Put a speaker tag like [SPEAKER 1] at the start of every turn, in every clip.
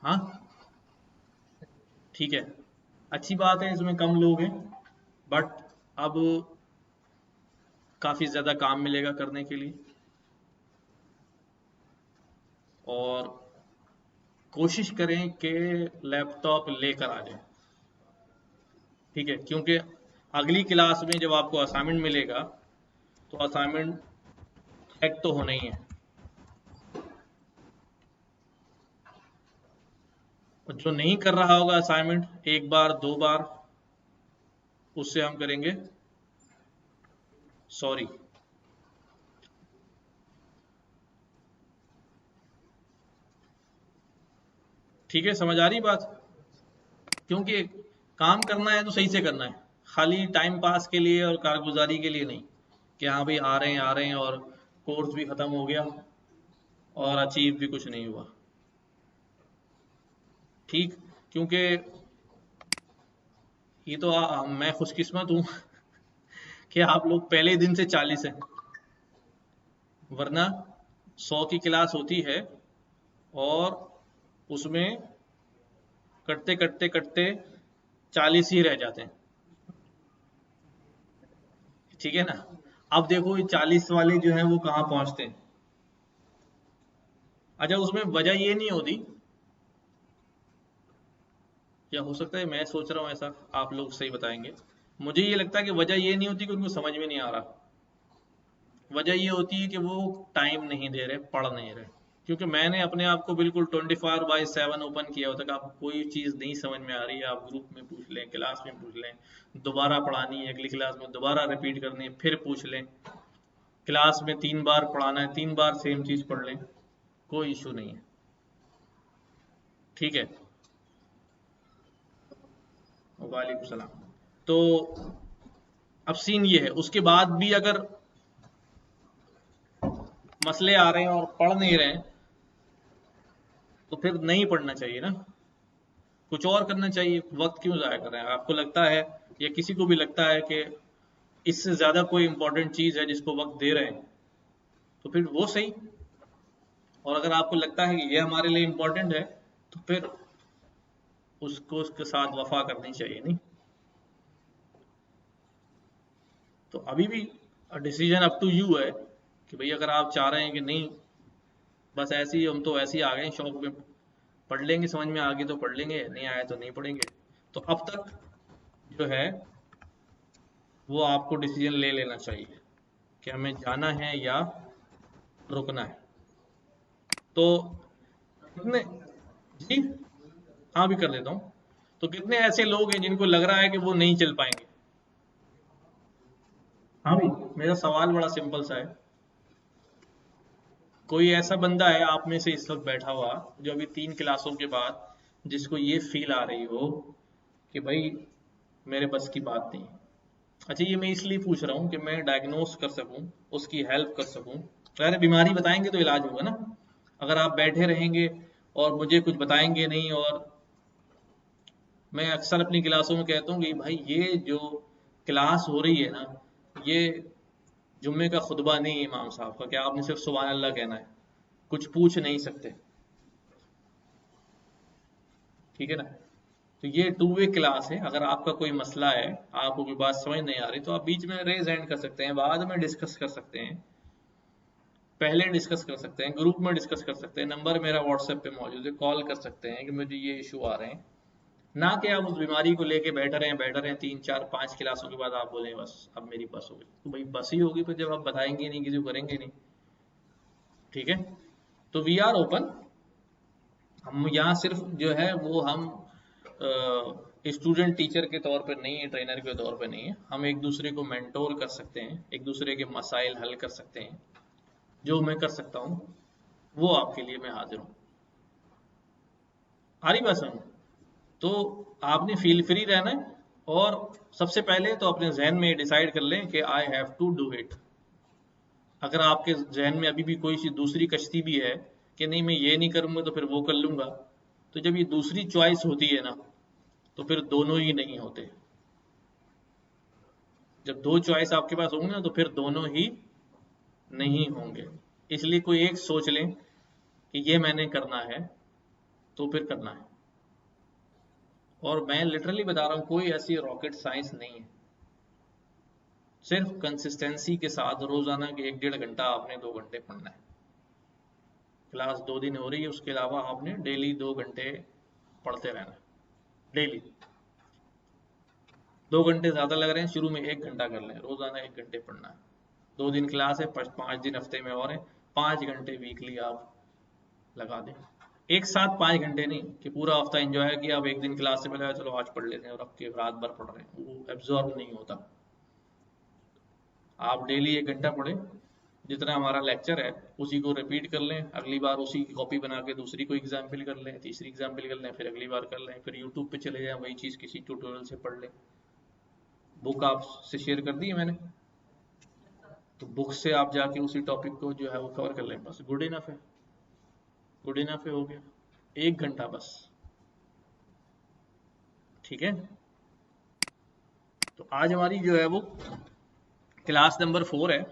[SPEAKER 1] हाँ ठीक है, अच्छी बात है, इसमें कम लोग हैं, बट अब काफ़ी ज़्यादा काम मिलेगा करने के लिए। और कोशिश करें कि लैपटॉप लेकर आ जाएं, ठीक है, क्योंकि अगली क्लास में जब आपको असाइनमेंट मिलेगा तो असाइनमेंट चेक तो होना ही है। और जो नहीं कर रहा होगा असाइनमेंट एक बार दो बार, उससे हम करेंगे सॉरी। ठीक है, समझ आ रही बात? क्योंकि काम करना है तो सही से करना है, खाली टाइम पास के लिए और कारगुजारी के लिए नहीं, कि हाँ भाई आ रहे हैं और कोर्स भी खत्म हो गया और अचीव भी कुछ नहीं हुआ। ठीक, क्योंकि ये तो मैं खुशकिस्मत हूँ कि आप लोग पहले दिन से 40 हैं, वरना 100 की क्लास होती है और उसमें कटते कटते कटते 40 ही रह जाते हैं। ठीक है ना? अब देखो ये 40 वाले जो हैं वो कहाँ पहुंचते हैं। अच्छा, उसमें वजह ये नहीं होती, या हो सकता है मैं सोच रहा हूँ ऐसा, आप लोग सही बताएंगे। मुझे ये लगता है कि वजह ये नहीं होती कि उनको समझ में नहीं आ रहा, वजह ये होती है कि वो टाइम नहीं दे रहे, पढ़ नहीं रहे। क्योंकि मैंने अपने आप को बिल्कुल 24/7 ओपन किया होता है कि आपको कोई चीज़ नहीं समझ में आ रही है, आप ग्रुप में पूछ लें, क्लास में पूछ लें, दोबारा पढ़ानी है अगली क्लास में, दोबारा रिपीट करनी है, फिर पूछ लें, क्लास में 3 बार पढ़ाना है, 3 बार सेम चीज़ पढ़ लें, कोई इशू नहीं है। ठीक है, वालेकुम सलाम। तो अब सीन ये है, उसके बाद भी अगर मसले आ रहे हैं और पढ़ नहीं रहे हैं तो फिर नहीं पढ़ना चाहिए ना, कुछ और करना चाहिए। वक्त क्यों ज़ाया कर रहे हैं? आपको लगता है या किसी को भी लगता है कि इससे ज़्यादा कोई इंपॉर्टेंट चीज़ है जिसको वक्त दे रहे हैं, तो फिर वो सही। और अगर आपको लगता है कि ये हमारे लिए इंपॉर्टेंट है तो फिर उसको उसके साथ वफा करनी चाहिए, नहीं? तो अभी भी डिसीजन अप टू यू है कि भाई अगर आप चाह रहे हैं कि नहीं, बस ऐसे ही हम तो ऐसे ही आ गए हैं शौक में, पढ़ लेंगे, समझ में आ गई तो पढ़ लेंगे, नहीं आया तो नहीं पढ़ेंगे, तो अब तक जो है वो आपको डिसीजन ले लेना चाहिए कि हमें जाना है या रुकना है। तो कितने, जी हाँ भी कर देता हूँ, तो कितने ऐसे लोग हैं जिनको लग रहा है कि वो नहीं चल पाएंगे? हाँ भी, मेरा सवाल बड़ा सिंपल सा है, कोई ऐसा बंदा है आप में से इस वक्त बैठा हुआ जो अभी 3 क्लासों के बाद जिसको ये फील आ रही हो कि भाई मेरे बस की बात नहीं? अच्छा, ये मैं इसलिए पूछ रहा हूँ कि मैं डायग्नोस कर सकूँ, उसकी हेल्प कर सकूँ। अगर बीमारी बताएंगे तो इलाज होगा ना, अगर आप बैठे रहेंगे और मुझे कुछ बताएंगे नहीं, और मैं अक्सर अपनी क्लासों में कहता हूँ कि भाई ये जो क्लास हो रही है ना, ये जुम्मे का खुतबा नहीं है इमाम साहब का, कि आपने सिर्फ सुबहान अल्लाह कहना है, कुछ पूछ नहीं सकते। ठीक है ना? तो ये टू वे क्लास है, अगर आपका कोई मसला है, आपको कोई बात समझ नहीं आ रही, तो आप बीच में रेज हैंड कर सकते हैं, बाद में डिस्कस कर सकते हैं, पहले डिस्कस कर सकते हैं, ग्रुप में डिस्कस कर सकते हैं, नंबर मेरा व्हाट्सएप पे मौजूद है, कॉल कर सकते हैं कि मुझे ये इशू आ रहे हैं। ना कि आप उस बीमारी को लेके बैठे रहे 3 4 5 क्लासों के बाद आप बोलें बस अब मेरी बस हो गई, तो भाई बस ही होगी फिर जब आप बताएंगे नहीं, किसी को करेंगे नहीं। ठीक है, तो वी आर ओपन। हम यहाँ सिर्फ जो है वो हम स्टूडेंट टीचर के तौर पर नहीं है, ट्रेनर के तौर पर नहीं है, हम एक दूसरे को मेंटोर कर सकते हैं, एक दूसरे के मसाइल हल कर सकते हैं, जो मैं कर सकता हूँ वो आपके लिए मैं हाजिर हूँ। आ रही बात समझ? तो आपने फील फ्री रहना है, और सबसे पहले तो अपने जहन में डिसाइड कर लें कि I have to do it. अगर आपके जहन में अभी भी कोई सी दूसरी कश्ती भी है कि नहीं मैं ये नहीं करूंगा तो फिर वो कर लूंगा, तो जब ये दूसरी चॉइस होती है ना, तो फिर दोनों ही नहीं होते। जब दो चॉइस आपके पास होंगे ना, तो फिर दोनों ही नहीं होंगे। इसलिए कोई एक सोच लें कि ये मैंने करना है, तो फिर करना है। और मैं लिटरली बता रहा हूँ, कोई ऐसी रॉकेट साइंस नहीं है, सिर्फ कंसिस्टेंसी के साथ रोजाना के 1-1.5 घंटा आपने 2 घंटे पढ़ना है। क्लास 2 दिन हो रही है, उसके अलावा आपने डेली 2 घंटे पढ़ते रहना, डेली। 2 घंटे ज्यादा लग रहे हैं, शुरू में 1 घंटा कर लें, रोजाना 1 घंटे पढ़ना है। 2 दिन क्लास है, 5 दिन हफ्ते में और है, 5 घंटे वीकली आप लगा दें। एक साथ 5 घंटे नहीं कि पूरा हफ्ता एंजॉय किया, अब एक दिन क्लास से पहले चलो आज पढ़ लेते हैं और अब के रात भर पढ़ रहे हैं, वो एब्जॉर्ब नहीं होता। आप डेली 1 घंटा पढ़ें, जितना हमारा लेक्चर है उसी को रिपीट कर लें, अगली बार उसी की कॉपी बना के दूसरी को एग्जाम्पल कर लें, तीसरी एग्जाम्पल कर लें, फिर अगली बार कर लें, फिर यूट्यूब पे चले जाएं, वही चीज़ किसी ट्यूटोरियल से पढ़ लें। बुक आपसे शेयर कर दी है मैंने, तो बुक से आप जाके उसी टॉपिक को जो है वो कवर कर लें, बस गुड इनफ है, गुड इनफ है, हो गया। 1 घंटा बस, ठीक है। तो आज हमारी जो है वो क्लास नंबर 4 है।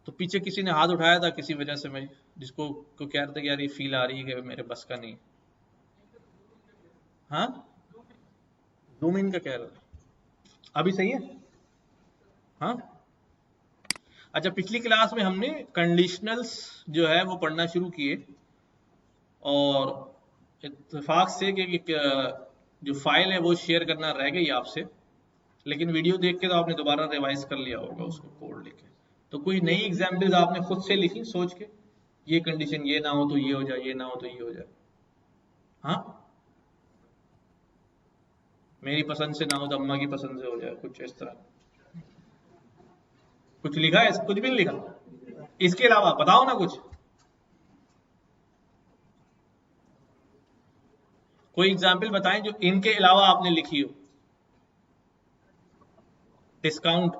[SPEAKER 1] तो पीछे किसी ने हाथ उठाया था किसी वजह से, मैं जिसको को कह रहे थे कि यार ये फील आ रही है कि मेरे बस का नहीं। हाँ, जूम इन का कह रहा था, अभी सही है। हाँ, अच्छा, पिछली क्लास में हमने कंडीशनल्स जो है वो पढ़ना शुरू किए, और इत्तेफाक से कि जो फाइल है वो शेयर करना रह गई आपसे, लेकिन वीडियो देख के तो आपने दोबारा रिवाइज कर लिया होगा उसको कोड लेके। तो कोई नई एग्जाम्पल्स आपने खुद से लिखी सोच के, ये कंडीशन ये ना हो तो ये हो जाए, ये ना हो तो ये हो जाए। हाँ, मेरी पसंद से ना हो तो अम्मा की पसंद से हो जाए, कुछ इस तरह। कुछ लिखा है, कुछ भी नहीं लिखा? इसके अलावा बताओ ना कुछ, कोई एग्जाम्पल बताएं जो इनके अलावा आपने लिखी हो। डिस्काउंट,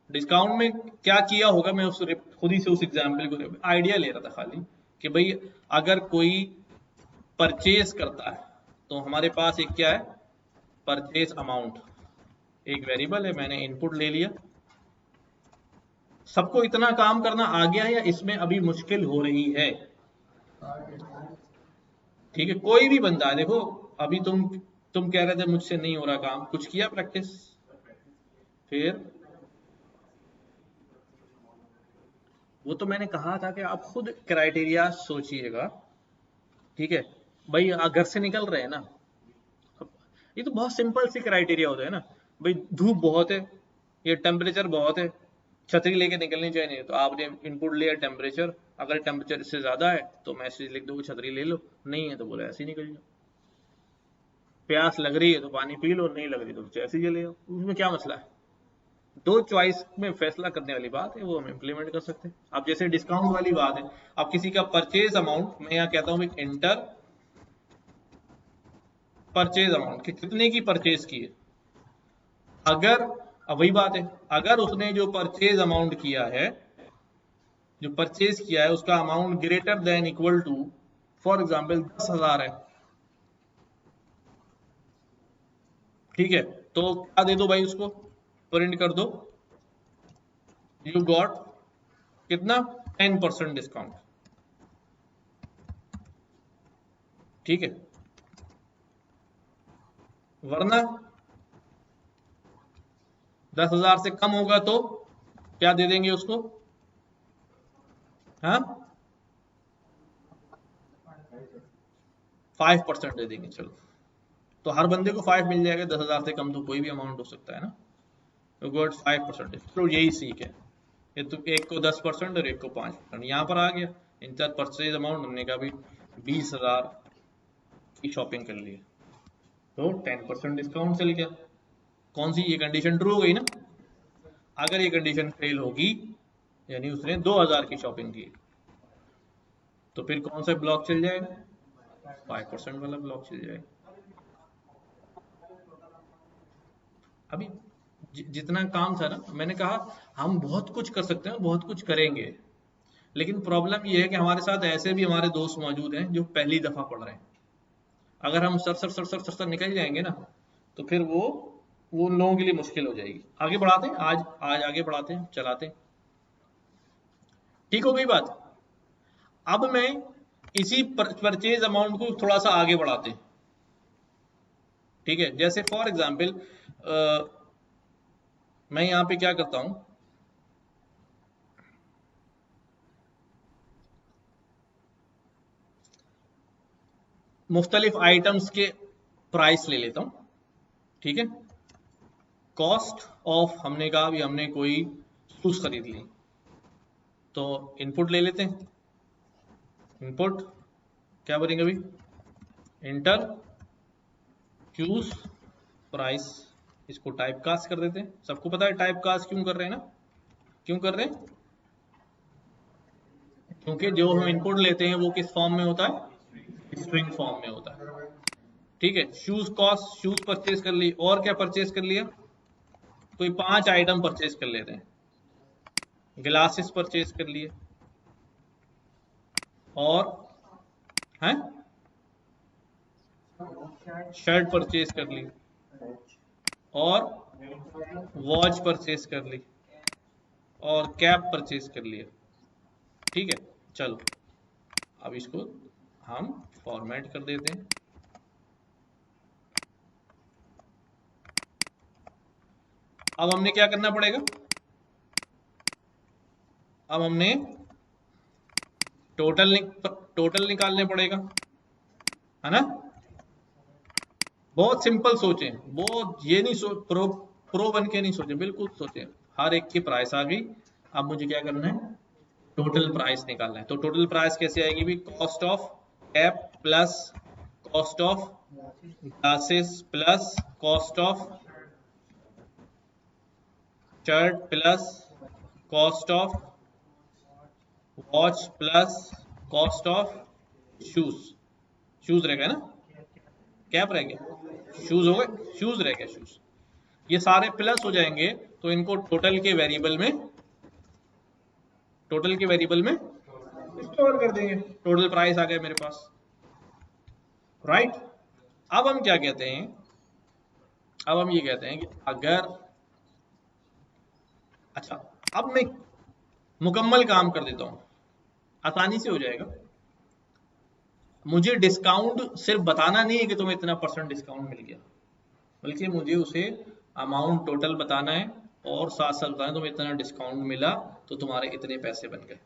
[SPEAKER 1] डिस्काउंट में क्या किया होगा? मैं उस खुद ही से उस एग्जाम्पल को आइडिया ले रहा था खाली, कि भाई अगर कोई परचेज करता है तो हमारे पास एक क्या है, परचेज अमाउंट, एक वेरिएबल है, मैंने इनपुट ले लिया। सबको इतना काम करना आ गया है या इसमें अभी मुश्किल हो रही है? ठीक है, कोई भी बंदा है, देखो अभी तुम कह रहे थे मुझसे नहीं हो रहा काम, कुछ किया प्रैक्टिस? फिर वो तो मैंने कहा था कि आप खुद क्राइटेरिया सोचिएगा, ठीक है। भाई घर से निकल रहे हैं ना, ये तो बहुत सिंपल सी क्राइटेरिया होता है ना, भाई धूप बहुत है, ये टेम्परेचर बहुत है, छतरी लेके निकलनी चाहिए, तो आपने इनपुट लिया टेम्परेचर, अगर टेम्परेचर इससे ज्यादा है तो मैसेज लिख दो कि छतरी ले लो, नहीं है तो बोले ऐसे ही निकल जाओ। प्यास लग रही है तो पानी पी लो, नहीं लग रही तो ऐसे ही चले जाओ, उसमें क्या मसला है? दो चॉइस में फैसला करने वाली बात है, वो हम इम्प्लीमेंट कर सकते हैं। अब जैसे डिस्काउंट वाली बात है, अब किसी का परचेज अमाउंट, मैं यहाँ कहता हूँ इंटर परचेज अमाउंट, कि कितने की परचेज की है। अगर, अब वही बात है, अगर उसने जो परचेज अमाउंट किया है, जो परचेज किया है उसका amount greater than equal to, for example 10,000 है, ठीक है, तो क्या दे दो भाई, उसको प्रिंट कर दो, यू गॉट कितना, 10% डिस्काउंट, ठीक है। वरना 10,000 से कम होगा तो क्या दे देंगे उसको? हाँ, 5% दे देंगे, चलो। तो हर बंदे को 5 मिल जाएगा, 10,000 से कम तो कोई भी अमाउंट हो सकता है ना, तो गॉट 5%। तो यही सीख है, ये तो एक को 10% और एक को 5%, यहाँ पर आ गया। इंटर परचेज अमाउंट हमने का भी 20,000 की शॉपिंग कर ली, तो 10% डिस्काउंट चल गया। कौन सी, ये कंडीशन ट्रू हो गई ना? अगर ये कंडीशन फेल होगी, यानी उसने 2,000 की शॉपिंग की, तो फिर कौन सा ब्लॉक चल जाएगा? 5% वाला ब्लॉक चल जाएगा। अभी जितना काम था ना, मैंने कहा हम बहुत कुछ कर सकते हैं, बहुत कुछ करेंगे, लेकिन प्रॉब्लम ये है कि हमारे साथ ऐसे भी हमारे दोस्त मौजूद हैं जो पहली दफा पढ़ रहे हैं। अगर हम sir sir sir sir sir, sir निकल जाएंगे ना, तो फिर वो उन लोगों के लिए मुश्किल हो जाएगी। आगे बढ़ाते हैं, आज आज आगे बढ़ाते हैं, चलाते हैं। ठीक हो गई बात। अब मैं इसी परचेज अमाउंट को थोड़ा सा आगे बढ़ाते हैं, ठीक है। जैसे फॉर एग्जाम्पल मैं यहां पे क्या करता हूं, मुख्तलिफ आइटम्स के प्राइस ले लेता हूं, ठीक है। कॉस्ट ऑफ, हमने कहा भी हमने कोई शूज खरीद ली, तो इनपुट ले लेते हैं। इनपुट क्या भरेंगे अभी, इंटर शूज प्राइस, इसको टाइप कास्ट कर देते हैं। सबको पता है टाइप कास्ट क्यों कर रहे हैं ना, क्यों कर रहे हैं, क्योंकि जो हम इनपुट लेते हैं वो किस फॉर्म में होता है, स्ट्रिंग फॉर्म में होता है, ठीक है। शूज कॉस्ट, शूज परचेज कर ली, और क्या परचेज कर लिया, कोई 5 आइटम परचेज कर लेते हैं। ग्लासेस परचेज कर लिए, और हैं शर्ट परचेज कर ली, और वॉच परचेज कर ली, और कैप परचेज कर लिया, ठीक है। चलो अब इसको हम फॉर्मेट कर देते हैं। अब हमने क्या करना पड़ेगा, अब हमने टोटल निकालने पड़ेगा, है ना। बहुत सिंपल सोचें, बहुत ये नहीं प्रो बन के नहीं सोचें, बिल्कुल सोचें। हर एक की प्राइस आ गई, अब मुझे क्या करना है, टोटल प्राइस निकालना है। तो टोटल प्राइस कैसे आएगी भी, cost of cap plus cost of glasses plus cost of shirt plus cost of watch plus cost of shoes. Shoes रह गए ना, कैप रह गया, शूज हो गए, शूज रह गया, शूज। ये सारे प्लस हो जाएंगे, तो इनको टोटल के वेरिएबल में स्टोर कर देंगे। टोटल प्राइस आ गया मेरे पास, राइट। अब हम क्या कहते हैं, अब हम ये कहते हैं कि अगर, अच्छा अब मैं मुकम्मल काम कर देता हूं, आसानी से हो जाएगा। मुझे डिस्काउंट सिर्फ बताना नहीं है कि तुम्हें इतना % डिस्काउंट मिल गया, बल्कि मुझे उसे अमाउंट टोटल बताना है, और साथ साथ बताना तुम्हें इतना डिस्काउंट मिला तो तुम्हारे इतने पैसे बन गए।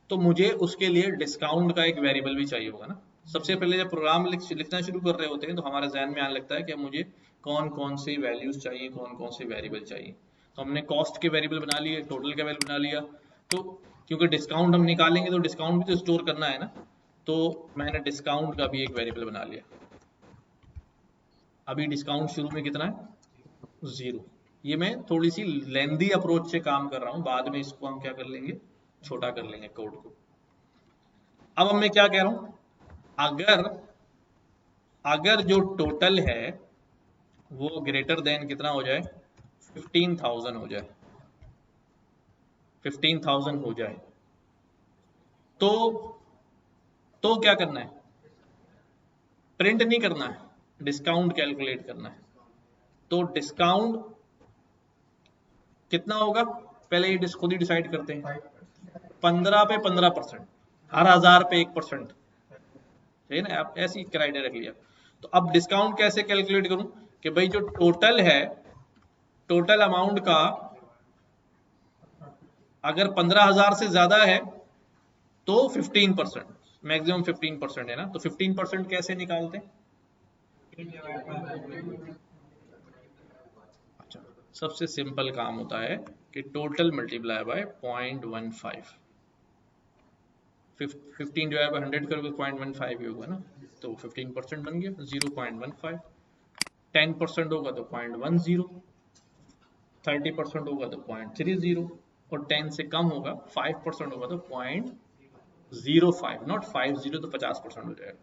[SPEAKER 1] तो मुझे उसके लिए डिस्काउंट का एक वेरिएबल भी चाहिए होगा ना। सबसे पहले जब प्रोग्राम लिखना शुरू कर रहे होते हैं तो हमारे जहन में आने लगता है कि मुझे कौन कौन से वैल्यूज चाहिए, कौन कौन से वेरिएबल चाहिए। तो हमने कॉस्ट के वेरिएबल बना लिए, टोटल का वेरिएबल बना लिया, तो क्योंकि डिस्काउंट हम निकालेंगे तो डिस्काउंट भी तो स्टोर करना है ना, तो मैंने डिस्काउंट का भी एक वेरिएबल बना लिया। अभी डिस्काउंट शुरू में कितना है, 0। ये मैं थोड़ी सी लेंदी अप्रोच से काम कर रहा हूँ, बाद में इसको हम क्या कर लेंगे, छोटा कर लेंगे कोड को। अब मैं क्या कह रहा हूं, अगर अगर जो टोटल है वो ग्रेटर देन कितना हो जाए, 15,000 हो जाए, 15,000 हो जाए, तो क्या करना है, प्रिंट नहीं करना है, डिस्काउंट कैलकुलेट करना है। तो डिस्काउंट कितना होगा, पहले ये खुद ही डिसाइड करते हैं। 15 पे 15%, हर 1000 पे 1%, सही ना। आप ऐसी क्राइटेरिया रख लिया। तो अब डिस्काउंट कैसे कैलकुलेट करूं, कि भाई जो टोटल है, टोटल अमाउंट का अगर 15,000 से ज्यादा है तो 15%, मैक्सिमम 15% है ना। तो 15% कैसे निकालते हैं, अच्छा सबसे सिंपल काम होता है कि total multiply by 0.15, 15 divide by 100 करोगे 0.15 ही होगा ना, तो 15% बन गया 0.15। 10% होगा तो 0.10, 30% होगा तो 0.30, और 10 से कम होगा 5% होगा तो 0.05, नॉट 50, तो 50% हो जाएगा,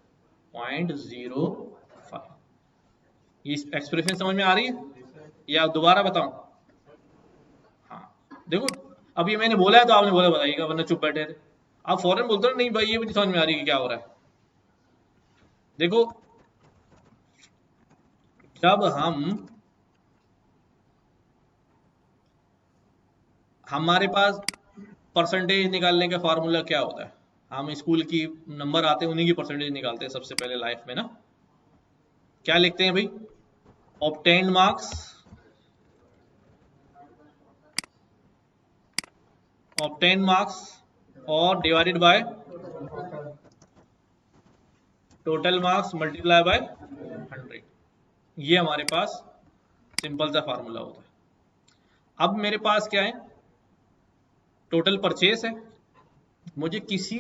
[SPEAKER 1] 0.05। ये एक्सप्रेशन समझ में आ रही है या दोबारा बताऊं, हाँ देखो अब ये मैंने बोला है तो आपने बोला बताइएगा, वरना चुप बैठे थे आप फौरन बोलते हो नहीं भाई ये भी नहीं समझ में आ रही कि क्या हो रहा है। देखो जब हमारे पास परसेंटेज निकालने का फार्मूला क्या होता है? हम स्कूल की नंबर आते हैं उन्हीं की परसेंटेज निकालते हैं सबसे पहले लाइफ में ना। क्या लिखते हैं भाई? ऑब्टेन्ड मार्क्स और divided by total marks multiply by 100। ये हमारे पास सिंपल सा फार्मूला होता है। अब मेरे पास क्या है? टोटल परचेस है। मुझे किसी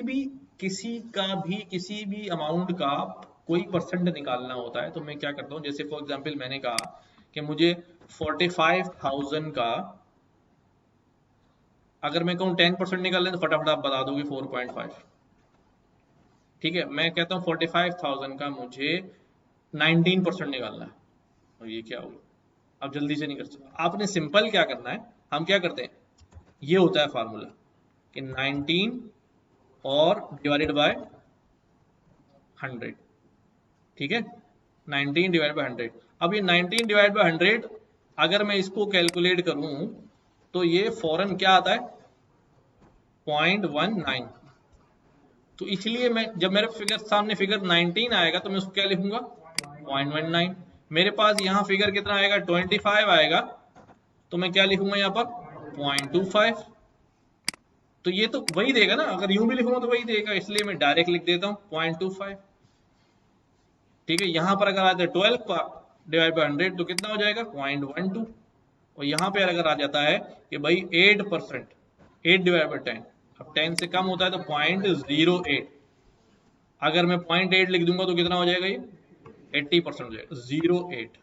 [SPEAKER 1] भी अमाउंट का कोई परसेंट निकालना होता है तो मैं क्या करता हूँ, जैसे फॉर एग्जांपल मैंने कहा कि मुझे 45,000 का, अगर मैं कहूँ 10% निकालना है तो फटाफट आप बता दोगे 4.5। ठीक है, मैं कहता हूँ 45,000 का मुझे 19% निकालना है, और ये क्या होगा? अब जल्दी से नहीं कर सकते आपने। सिंपल क्या करना है, हम क्या करते हैं, ये होता है फार्मूला कि 19 और डिवाइडेड बाय 100। ठीक है, 19 डिवाइड बाय 100। अब ये 19 डिवाइड बाय 100 अगर मैं इसको कैलकुलेट करूं तो ये फौरन क्या आता है? 0.19। तो इसलिए मैं जब मेरे फिगर सामने फिगर 19 आएगा तो मैं उसको क्या लिखूंगा? 0.19। मेरे पास यहाँ फिगर कितना आएगा? 25 आएगा, तो मैं क्या लिखूंगा यहाँ पर? 0.25। तो ये तो वही देगा ना, अगर यूं भी लिखूंगा तो वही देगा, इसलिए मैं डायरेक्ट लिख देता हूँ 0.25। ठीक है, यहाँ पर अगर आ जाए 12 डिवाइड बाई 100 तो कितना हो जाएगा? 0.12। और यहाँ पे अगर आ जाता है कि भाई 8%, 8 डिवाइड बाई 10, अब 10 से कम होता है तो 0.08। अगर मैं 0.8 लिख दूंगा तो कितना हो जाएगा? ये 80% हो जाएगा, 0.8।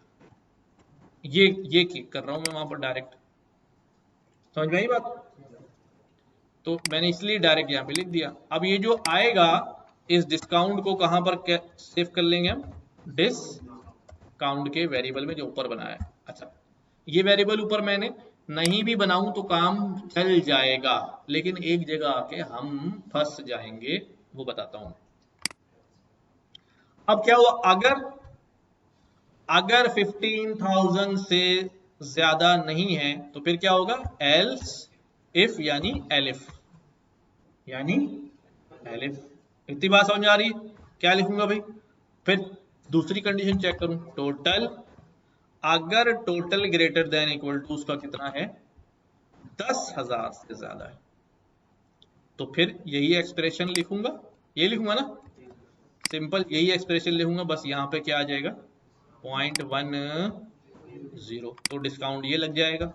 [SPEAKER 1] ये कर रहा हूं मैं वहां पर डायरेक्ट। समझ में आई बात? तो मैंने इसलिए डायरेक्ट यहाँ पे लिख दिया। अब ये जो आएगा, इस डिस्काउंट को कहां पर सेव कर लेंगे हम? डिस्काउंट के वेरिएबल में जो ऊपर बनाया है। अच्छा, ये वेरिएबल ऊपर मैंने नहीं भी बनाऊं तो काम चल जाएगा, लेकिन एक जगह आके हम फंस जाएंगे, वो बताता हूं। अब क्या हुआ, अगर 15,000 से ज्यादा नहीं है तो फिर क्या होगा? एल्स इफ यानी एलिफ, इतनी बात समझ आ रही है? क्या लिखूंगा भाई? फिर दूसरी कंडीशन चेक करूं, टोटल, अगर total greater than equal to उसका कितना है? 10,000 से ज्यादा है, तो फिर यही एक्सप्रेशन लिखूंगा। ये लिखूंगा ना, सिंपल यही एक्सप्रेशन लिखूंगा, बस यहाँ पे क्या आ जाएगा? 0.10। तो डिस्काउंट ये लग जाएगा।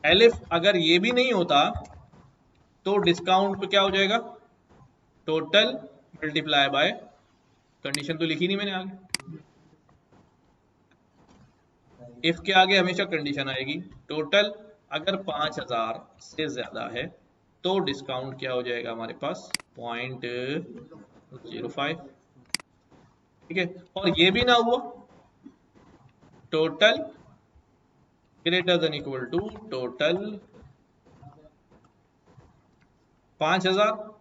[SPEAKER 1] एलिफ अगर ये भी नहीं होता तो डिस्काउंट पे क्या हो जाएगा? टोटल मल्टीप्लाई बाय, कंडीशन तो लिखी नहीं मैंने आगे, इफ के आगे हमेशा कंडीशन आएगी। टोटल अगर 5,000 से ज्यादा है तो डिस्काउंट क्या हो जाएगा हमारे पास? 0.05। ठीक है, और ये भी ना हुआ, total greater than equal to total 5,000,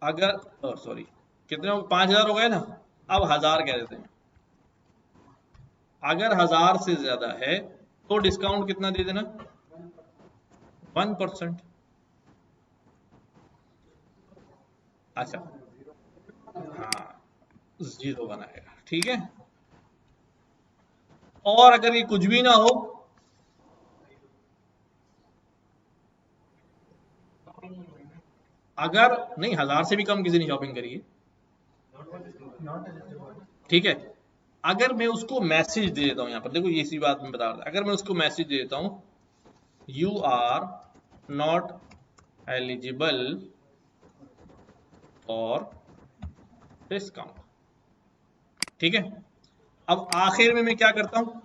[SPEAKER 1] अगर सॉरी कितने 5,000 हो गए ना, अब 1,000 कह देते हैं। अगर 1,000 से ज्यादा है तो डिस्काउंट कितना दे देना? 1%। अच्छा, हाँ, 0 बनाएगा। ठीक है, और अगर ये कुछ भी ना हो, अगर नहीं 1,000 से भी कम किसी ने शॉपिंग करी है, ठीक है, अगर मैं उसको मैसेज दे देता हूं, यहां पर देखो ये इसी बात में बता रहा था, अगर मैं उसको मैसेज दे देता हूं you are not eligible for discount. ठीक है, अब आखिर में मैं क्या करता हूं?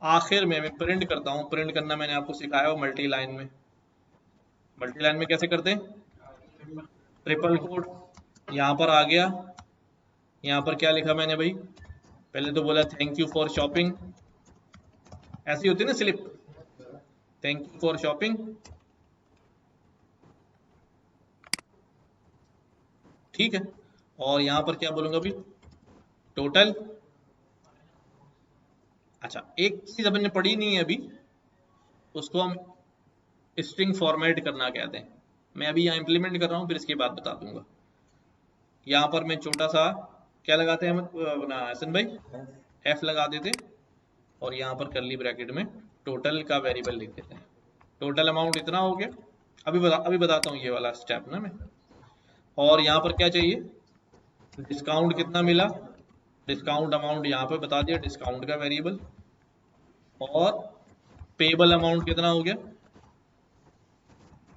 [SPEAKER 1] आखिर में मैं प्रिंट करता हूं। प्रिंट करना मैंने आपको सिखाया हो मल्टी लाइन में। मल्टी लाइन में कैसे करते हैं? ट्रिपल कोड यहां पर आ गया, यहां पर क्या लिखा मैंने भाई? पहले तो बोला थैंक यू फॉर शॉपिंग, ऐसी होती है ना slip, thank you for shopping. ठीक है, और यहां पर क्या बोलूंगा अभी? टोटल। अच्छा, एक चीज अपन ने पढ़ी नहीं है अभी, उसको हम स्ट्रिंग फॉर्मेट करना कहते हैं। मैं अभी यहाँ इंप्लीमेंट कर रहा हूँ, फिर इसके बाद बता दूंगा। यहाँ पर मैं छोटा सा क्या लगाते हैं हम अपना हसन भाई, एफ लगा देते हैं, और यहाँ पर कर्ली ब्रैकेट में टोटल का वेरिएबल लिख देते हैं। टोटल अमाउंट इतना हो गया। अभी बताता हूँ ये वाला स्टेप ना मैं। और यहाँ पर क्या चाहिए, डिस्काउंट कितना मिला, डिस्काउंट अमाउंट यहाँ पे बता दिया, डिस्काउंट का वेरिएबल। और पेबल अमाउंट कितना हो गया,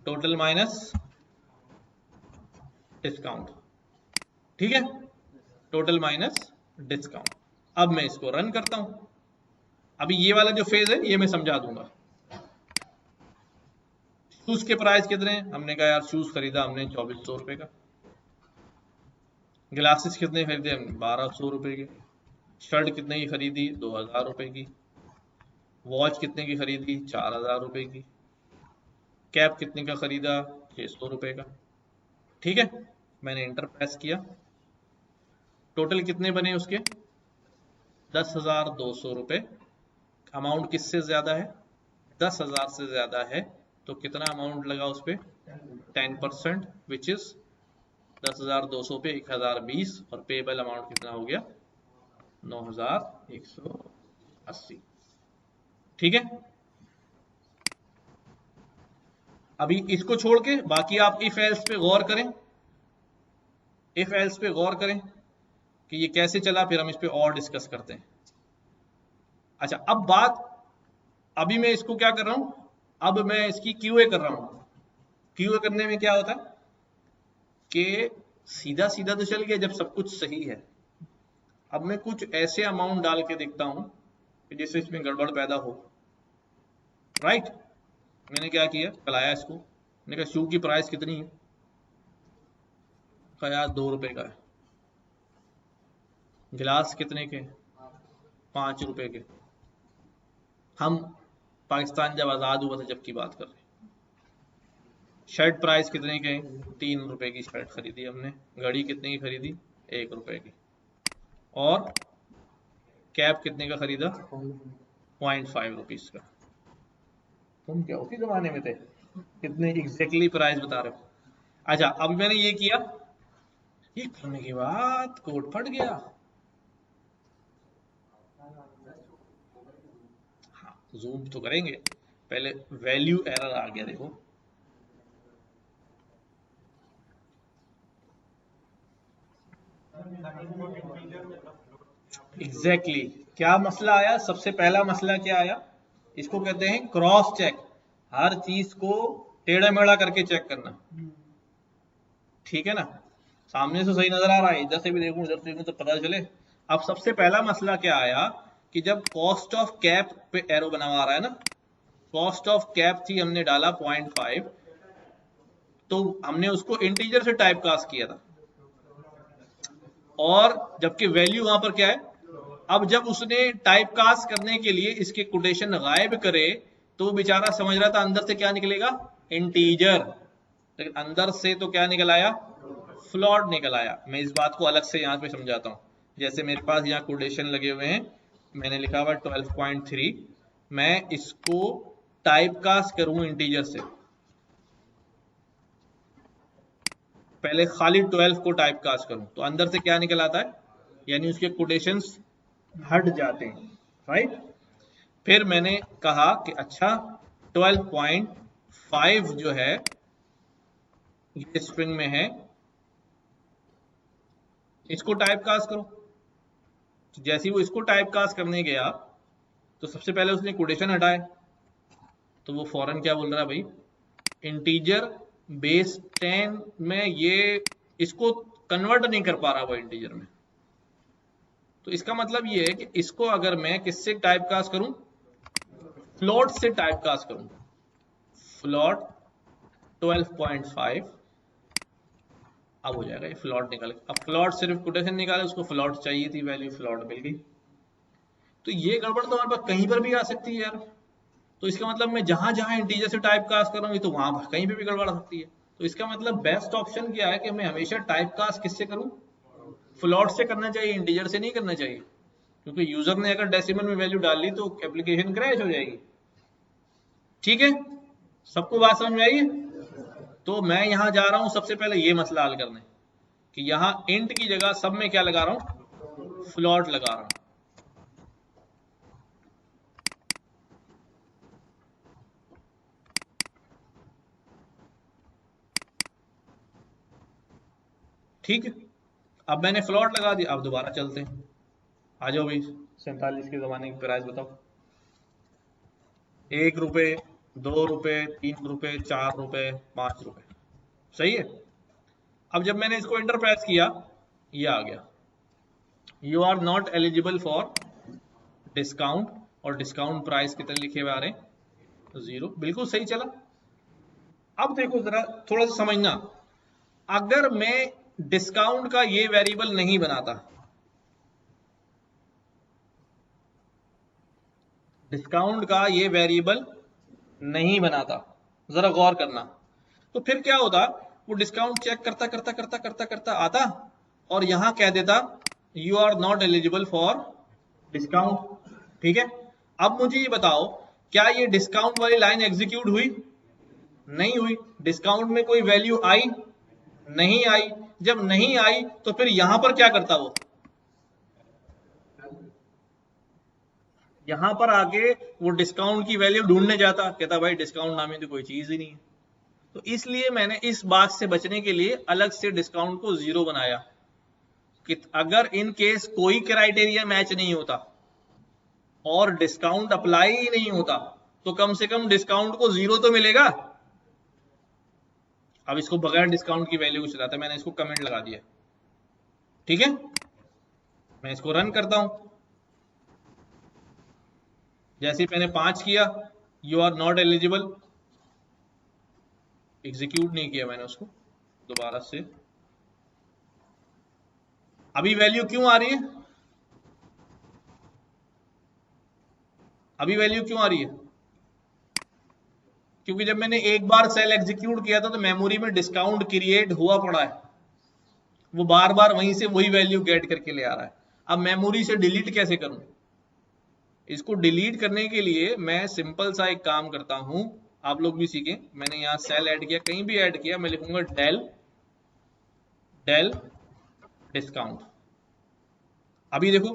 [SPEAKER 1] टोटल माइनस डिस्काउंट। ठीक है, टोटल माइनस डिस्काउंट। अब मैं इसको रन करता हूं। अभी ये वाला जो फेज है ये मैं समझा दूंगा। शूज के प्राइस कितने हैं, हमने कहा यार शूज खरीदा हमने 2400 रुपए का। ग्लासेस कितने खरीदे हमने, 1200 रुपए के। शर्ट कितने की खरीदी, 2000 रुपए की। वॉच कितने की खरीदी, 4000 रुपए की। कैप कितने का खरीदा, 600 रुपए का। ठीक है, मैंने इंटर प्रेस किया। टोटल कितने बने उसके, 10,200 रुपए। अमाउंट किससे ज्यादा है, 10,000 से ज्यादा है, तो कितना अमाउंट लगा उस पर, 10%, विच इज 10,200 पे 1020, और पेबल अमाउंट कितना हो गया, 9,180। ठीक है, अभी इसको छोड़ के बाकी आप इफ एल्स पे गौर करें, इफ एल्स पे गौर करें कि ये कैसे चला, फिर हम इस पे और डिस्कस करते हैं। अच्छा, अब बात, अभी मैं इसको क्या कर रहा हूं, अब मैं इसकी क्यूए कर रहा हूं। क्यूए करने में क्या होता है कि सीधा सीधा तो चल गया जब सब कुछ सही है। अब मैं कुछ ऐसे अमाउंट डाल के देखता हूं कि जिससे इसमें गड़बड़ पैदा हो। राइट, मैंने क्या किया, चलाया इसको, मैंने कहा शू की प्राइस कितनी है, कहा यार 2 रुपए का है। गिलास कितने के, 5 रुपए के। हम पाकिस्तान जब आजाद हुआ था जब की बात कर रहे हैं। शर्ट प्राइस कितने के, 3 रुपए की शर्ट खरीदी हमने। घड़ी कितने की खरीदी, 1 रुपए की। और कैप कितने का खरीदा, 0.5 रुपीज का। तुम क्या उसी जमाने में थे, कितने एग्जैक्टली प्राइस बता रहे हो। अच्छा, अब मैंने ये किया, ये करने के बाद कोड फट गया। हाँ, जूम तो करेंगे, पहले वैल्यू एरर आ गया देखो। एग्जैक्टली क्या मसला आया, सबसे पहला मसला क्या आया, इसको कहते हैं क्रॉस चेक। हर चीज को टेढ़ा मेढ़ा करके चेक करना। ठीक है ना, सामने से सही नजर आ रहा है, इधर से भी देखूं उधर से देखूं तो पता चले। अब सबसे पहला मसला क्या आया कि जब कॉस्ट ऑफ कैप पे एरो बना हुआ रहा है ना, कॉस्ट ऑफ कैप थी, हमने डाला 0.5, तो हमने उसको इंटीजर से टाइप कास्ट किया था, और जबकि वैल्यू वहां पर क्या है। अब जब उसने टाइप कास्ट करने के लिए इसके कोटेशन गायब करे, तो बेचारा समझ रहा था अंदर से क्या निकलेगा, इंटीजर, लेकिन अंदर से तो क्या निकल आया, फ्लॉट निकल आया। मैं इस बात को अलग से यहाँ पे समझाता हूँ। जैसे मेरे पास यहाँ कोटेशन लगे हुए हैं, मैंने लिखा हुआ 12.3, मैं इसको टाइप कास्ट करूं इंटीजर से, पहले खाली 12 को टाइप कास्ट करूं, तो अंदर से क्या निकल आता है, यानी उसके कोटेशंस हट जाते हैं। राइट, फिर मैंने कहा कि अच्छा 12.5 जो है ये स्ट्रिंग में है, इसको टाइप कास्ट करो। तो जैसे ही वो इसको टाइप कास्ट करने गया, तो सबसे पहले उसने कोटेशन हटाए, तो वो फौरन क्या बोल रहा है भाई, इंटीजर बेस 10 में ये इसको कन्वर्ट नहीं कर पा रहा वो इंटीजर में। तो इसका मतलब ये है कि इसको अगर मैं किससे टाइप कास्ट करूं, फ्लोट से टाइप कास्ट करूं, फ्लोट 12.5, अब हो जाएगा ये फ्लोट निकल। अब फ्लोट सिर्फ कोटेशन निकाले, उसको फ्लोट चाहिए थी वैल्यू, फ्लोट मिल गई। तो ये गड़बड़ तो हमारे पास कहीं पर भी आ सकती है यार। तो इसका मतलब मैं जहां जहां इंटीजर से टाइप कास्ट कर रहा हूँ, तो वहां कहीं पे भी गड़बड़ आ सकती है। तो इसका मतलब बेस्ट ऑप्शन क्या है कि मैं हमेशा टाइप कास्ट किससे करूं, फ्लोट से करना चाहिए, इंटीजर से नहीं करना चाहिए। क्योंकि यूजर ने अगर डेसिमल में वैल्यू डाल ली तो एप्लीकेशन क्रैश हो जाएगी। ठीक है, सबको बात समझ में आई है? तो मैं यहां जा रहा हूं सबसे पहले ये मसला हल करने कि यहां इंट की जगह सब में क्या लगा रहा हूं, फ्लॉट लगा रहा हूं। ठीक है, अब मैंने फ्लॉट लगा दिया, अब दोबारा चलते हैं। आ जाओ भाई, 47 के जमाने की प्राइस बताओ। 1 रुपए, 2 रुपए, 3 रुपए, 4 रुपए, 5 रुपए, सही है। अब जब मैंने इसको इंटर प्रेस किया, ये आ गया, you are not eligible for discount, और डिस्काउंट प्राइस कितने लिखे हुए आ रहे हैं, 0। बिल्कुल सही चला। अब देखो जरा, थोड़ा सा समझना, अगर मैं डिस्काउंट का ये वेरिएबल नहीं बनाता, डिस्काउंट का ये वेरिएबल नहीं बनाता, जरा गौर करना, तो फिर क्या होता, वो डिस्काउंट चेक करता करता करता करता करता आता और यहां कह देता you are not eligible for discount. ठीक है, अब मुझे ये बताओ, क्या ये डिस्काउंट वाली लाइन एग्जीक्यूट हुई, नहीं हुई। डिस्काउंट में कोई वैल्यू आई, नहीं आई। जब नहीं आई तो फिर यहां पर क्या करता वो, यहां पर आके वो डिस्काउंट की वैल्यू ढूंढने जाता, कहता भाई डिस्काउंट नाम तो कोई चीज ही नहीं है। तो इसलिए मैंने इस बात से बचने के लिए अलग से डिस्काउंट को 0 बनाया कि अगर इन केस कोई क्राइटेरिया मैच नहीं होता और डिस्काउंट अप्लाई ही नहीं होता, तो कम से कम डिस्काउंट को 0 तो मिलेगा। अब इसको बगैर डिस्काउंट की वैल्यू को चलाता, मैंने इसको कमेंट लगा दिया। ठीक है, मैं इसको रन करता हूं, जैसे ही मैंने 5 किया, you are not eligible, execute नहीं किया मैंने उसको, दोबारा से। अभी वैल्यू क्यों आ रही है, अभी वैल्यू क्यों आ रही है, क्योंकि जब मैंने एक बार सेल एग्जीक्यूट किया था तो मेमोरी में डिस्काउंट क्रिएट हुआ पड़ा है, वो बार बार वहीं से वही वैल्यू गेट करके ले आ रहा है। अब मेमोरी से डिलीट कैसे करूं, इसको डिलीट करने के लिए मैं सिंपल सा एक काम करता हूं, आप लोग भी सीखें। मैंने यहां सेल ऐड किया, कहीं भी ऐड किया, मैं लिखूंगा डेल डेल डिस्काउंट। अभी देखो,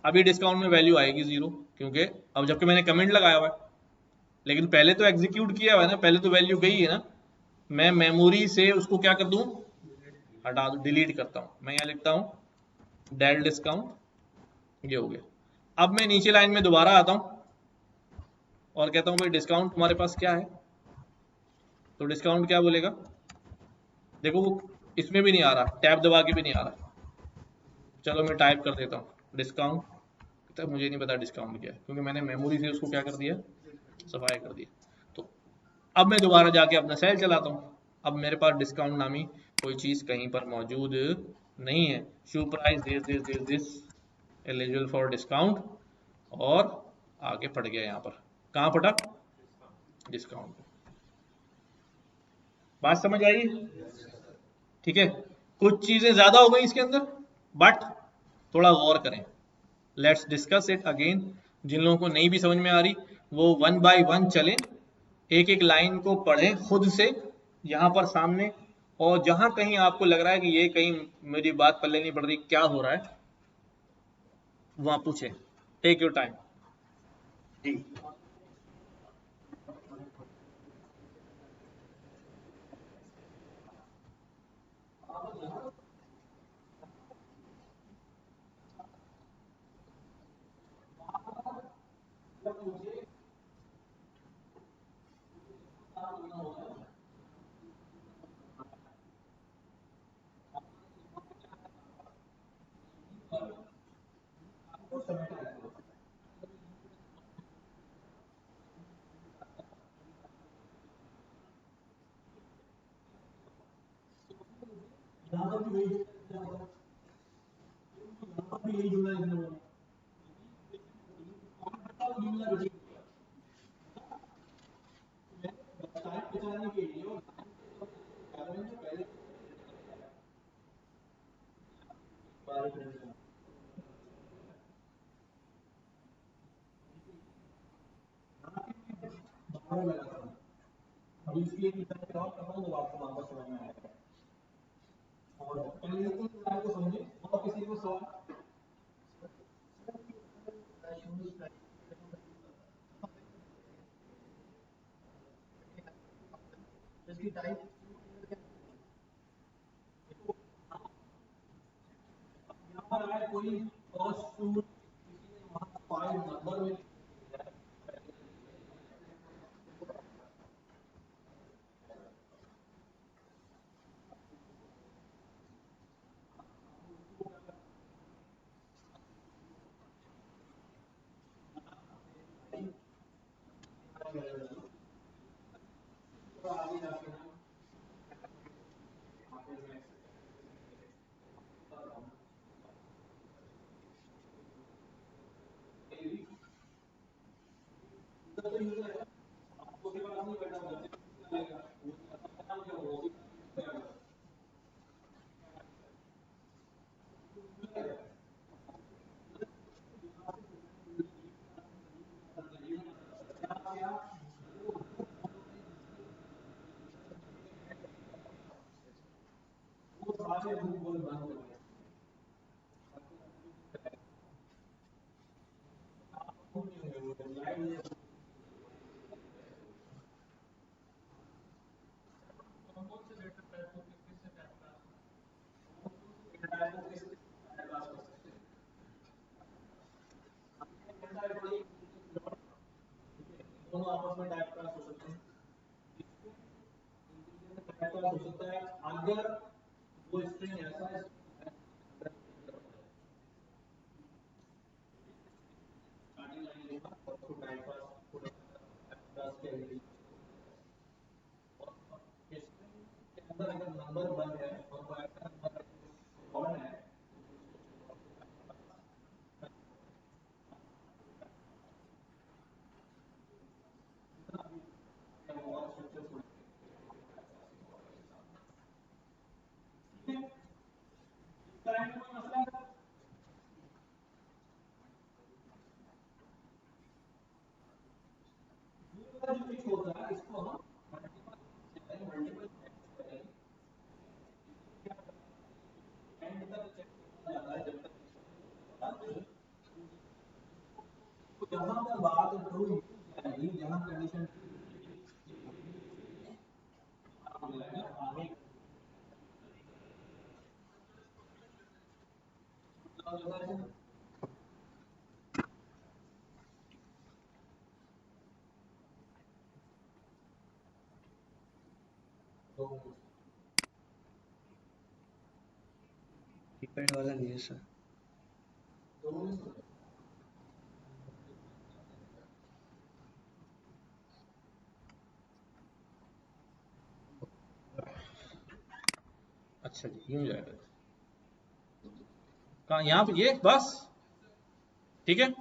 [SPEAKER 1] अभी डिस्काउंट में वैल्यू आएगी 0, क्योंकि अब जबकि मैंने कमेंट लगाया हुआ है, लेकिन पहले तो एग्जीक्यूट किया हुआ है ना, पहले तो वैल्यू गई है ना। मैं मेमोरी से उसको क्या कर दूं, हटा दूं, डिलीट करता हूं। मैं यहां लिखता हूं डेल डिस्काउंट, ये हो गया। अब मैं नीचे लाइन में दोबारा आता हूं और कहता हूं भाई डिस्काउंट तुम्हारे पास क्या है, तो डिस्काउंट क्या बोलेगा, देखो वो इसमें भी नहीं आ रहा, टैब दबा के भी नहीं आ रहा। चलो मैं टाइप कर देता हूँ डिस्काउंट, तब मुझे नहीं पता डिस्काउंट क्या है, क्योंकि मैंने मेमोरी से उसको क्या कर दिया, सफाई कर दिया। तो अब मैं दोबारा जाके अपना सेल चलाता हूँ, अब मेरे पास डिस्काउंट नामी कोई चीज कहीं पर मौजूद नहीं है। Shoe price this this this this eligible for discount, और आगे पड़ गया यहाँ पर, कहाँ पड़ा, डिस्काउंट। बात समझ आई, ठीक है। कुछ चीजें ज्यादा हो गई इसके अंदर, बट थोड़ा गौर करें। Let's discuss it again. जिन लोगों को नहीं भी समझ में आ रही, वो 1 बाय 1 चलें, एक एक लाइन को पढ़ें खुद से यहाँ पर सामने, और जहां कहीं आपको लग रहा है कि ये कहीं मेरी बात पल्ले नहीं पड़ रही, क्या हो रहा है, वहां पूछे, टेक योर टाइम। जी,
[SPEAKER 2] इसलिए कि मैं ड्रॉ कर रहा हूँ वो आपको वापस समझ में आएगा। और पहले तो को समझे और किसी को सवाल इसकी टाइप यहाँ पर आए कोई फर्स्ट टू वहाँ 5 नंबर में आगे जाके सारे रूम बोल बंद हो गए। दोनों आपस में टाइप क्लास हो सकते हैं, टाइप क्लास हो सकता है अगर वो स्ट्रिंग ऐसा है स्टार्टिंग लाइन लिखा और उसको टाइप क्लास के स्ट्रिंग के अंदर अगर नंबर 1 है और वो ऐसा नंबर ऑड है और स्ट्रक्चर छोड़ ठीक है। करंट में कोई मसला है? जो चीज होता है इसको हम मल्टीपल एंड तक चेक किया जाता है जब तक जहां पर बात ट्रू जाएगी जहां कंडीशन आगे
[SPEAKER 3] कीपैड वाला नहीं है सर।
[SPEAKER 1] अच्छा जी यूं जाएगा कहाँ यहाँ पे ये बस ठीक है।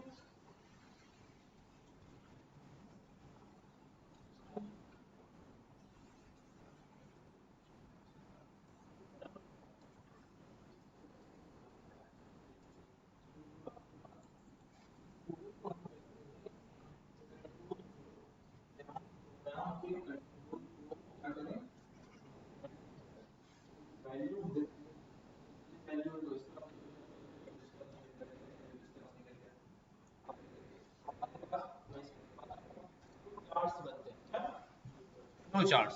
[SPEAKER 1] फ्लो चार्ट्स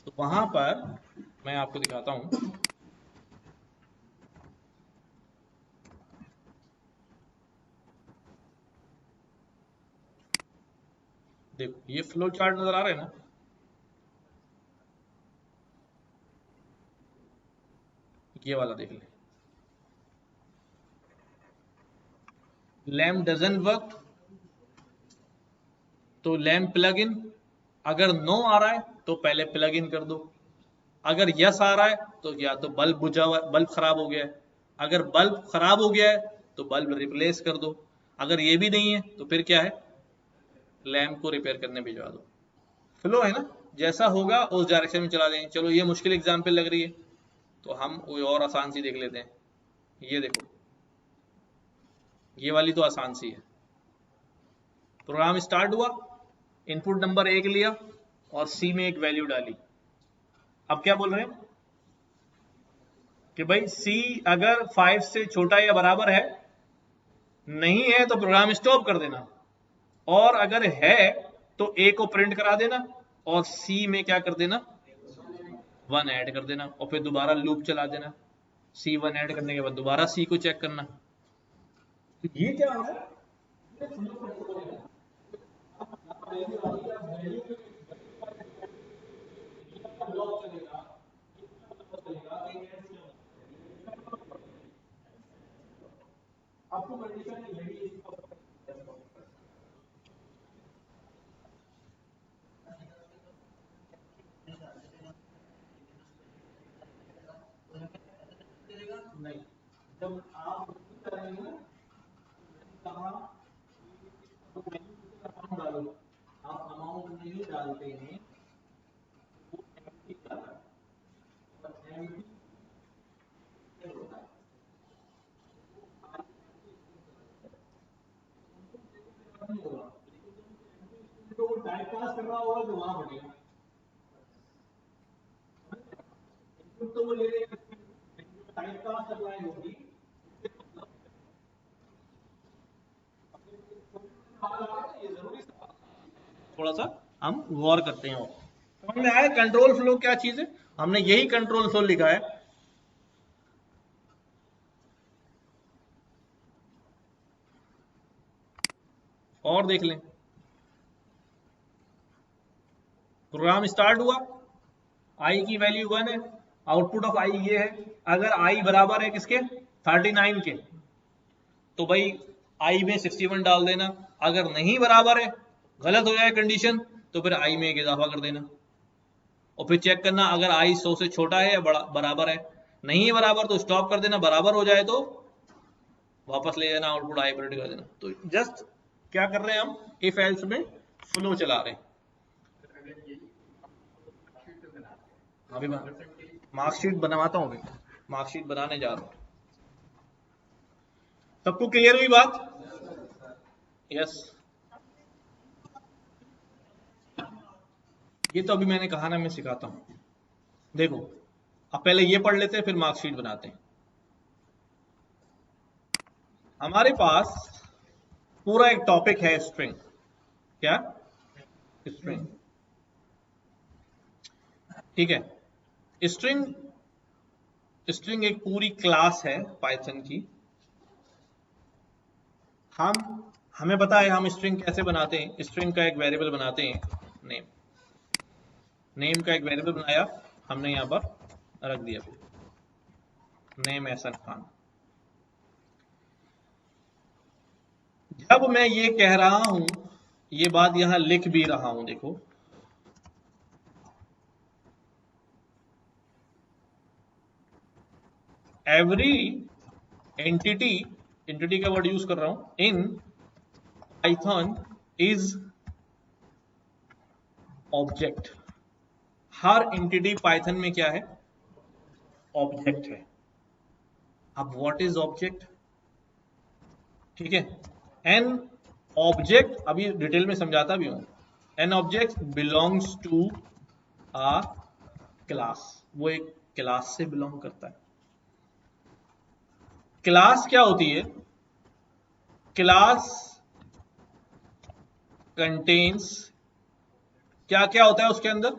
[SPEAKER 1] तो वहां पर मैं आपको दिखाता हूं। देखो ये फ्लो चार्ट नजर आ रहे हैं ना, ये वाला देख ले। लैम्प डजंट वर्क तो लैम्प प्लग इन, अगर नो आ रहा है तो पहले प्लग इन कर दो, अगर यस आ रहा है तो या तो बल्ब बुझा हुआ है, बल्ब खराब हो गया है, अगर बल्ब खराब हो गया है तो बल्ब रिप्लेस कर दो, अगर ये भी नहीं है तो फिर क्या है, लैम्प को रिपेयर करने भिजवा दो। फ्लो है ना, जैसा होगा उस डायरेक्शन में चला देंगे। चलो ये मुश्किल एग्जाम्पल लग रही है तो हम कोई और आसान सी देख लेते हैं। ये देखो ये वाली तो आसान सी है। प्रोग्राम स्टार्ट हुआ, इनपुट नंबर 1 लिया और सी में एक वैल्यू डाली, अब क्या बोल रहे हैं कि भाई C अगर 5 से छोटा या बराबर है, नहीं है तो प्रोग्राम स्टॉप कर देना, और अगर है तो A को प्रिंट करा देना और C में क्या कर देना, 1 ऐड कर देना, और फिर दोबारा लूप चला देना। C 1 ऐड करने के बाद दोबारा C को चेक करना।
[SPEAKER 2] तो ये क्या हो रहा है, ये फ्लो कंट्रोल है। आप वैल्यू आ रही है, आप वैल्यू के ब्लॉक चलेगा, चलेगा, आपको कंडीशन यही नहीं। जब आप करेंगे ना, कहाँ अमाउंट डालो, आप अमाउंट नहीं डालते हैं, वो एम्प्टी जाता है, और एम्प्टी होता है। नहीं होगा, तो वो टाइप पास कर रहा होगा तो वहां बढ़ेगा, तो वो ले लेगा, टाइप पास अप्लाई होगी।
[SPEAKER 1] थोड़ा सा हम गौर करते हैं। समझ में आया कंट्रोल फ्लो क्या चीज है? हमने यही कंट्रोल फ्लो लिखा है। और देख लें, प्रोग्राम स्टार्ट हुआ, आई की वैल्यू 1 है, आउटपुट ऑफ आई ये है। अगर आई बराबर है किसके, 39 के, तो भाई आई में 61 डाल देना। अगर नहीं बराबर है, गलत हो जाए कंडीशन, तो फिर आई में एक इजाफा कर देना, और फिर चेक करना अगर आई 100 से छोटा है या बराबर है। नहीं है बराबर तो स्टॉप कर देना, बराबर हो जाए तो वापस ले जाना, आउटपुट आई प्रिंट कर देना। तो जस्ट क्या कर रहे हैं हम, इफ एल्स में फ्लो चला रहे हैं। अभी मार्कशीट बनवाता हूँ, मार्कशीट बनाने जा रहा हूँ। सबको क्लियर हुई बात? यस। ये तो अभी मैंने कहा ना, मैं सिखाता हूं। देखो, अब पहले ये पढ़ लेते हैं, फिर मार्कशीट बनाते हैं। हमारे पास पूरा एक टॉपिक है स्ट्रिंग। क्या? स्ट्रिंग। ठीक है, स्ट्रिंग स्ट्रिंग एक पूरी क्लास है पाइथन की। हमें पता है हम स्ट्रिंग कैसे बनाते हैं। स्ट्रिंग का एक वेरिएबल बनाते हैं, नेम। नेम का एक वेरिएबल बनाया हमने, यहां पर रख दिया नेम एहसन खान। जब मैं ये कह रहा हूं, ये बात यहां लिख भी रहा हूं, देखो एवरी एंटिटी का वर्ड यूज कर रहा हूं, in Python is object. Her entity Python में क्या है, ऑब्जेक्ट है। अब व्हाट इज ऑब्जेक्ट? ठीक है, एन ऑब्जेक्ट, अभी डिटेल में समझाता भी हूं। An object belongs to a class, वो एक क्लास से बिलोंग करता है। क्लास क्या होती है? क्लास कंटेन्स, क्या क्या होता है उसके अंदर?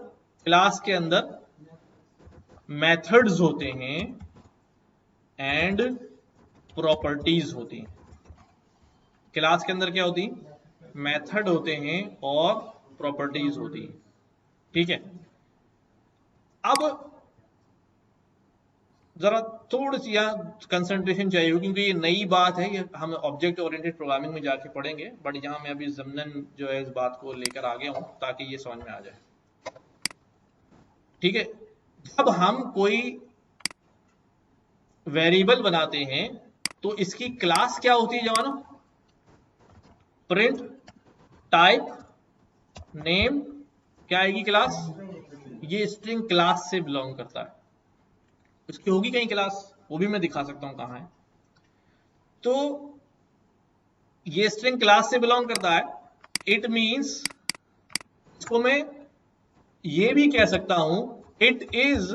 [SPEAKER 1] क्लास के अंदर मेथड्स होते हैं एंड प्रॉपर्टीज होती हैं। क्लास के अंदर क्या होती है? मेथड होते हैं और प्रॉपर्टीज होती हैं। ठीक है, अब जरा थोड़ी सी यहाँ कंसंट्रेशन चाहिए, क्योंकि ये नई बात है, ये हम ऑब्जेक्ट ओरिएंटेड प्रोग्रामिंग में जाके पढ़ेंगे, बट यहाँ मैं अभी ज़मनन जो है इस बात को लेकर आ गया हूँ ताकि ये समझ में आ जाए। ठीक है, जब हम कोई वेरिएबल बनाते हैं तो इसकी क्लास क्या होती है जवानों? प्रिंट टाइप नेम, क्या आएगी क्लास? ये स्ट्रिंग क्लास से बिलोंग करता है। इसकी होगी कहीं क्लास, वो भी मैं दिखा सकता हूं कहां है। तो ये स्ट्रिंग क्लास से बिलोंग करता है, इट मींस इसको मैं ये भी कह सकता हूं इट इज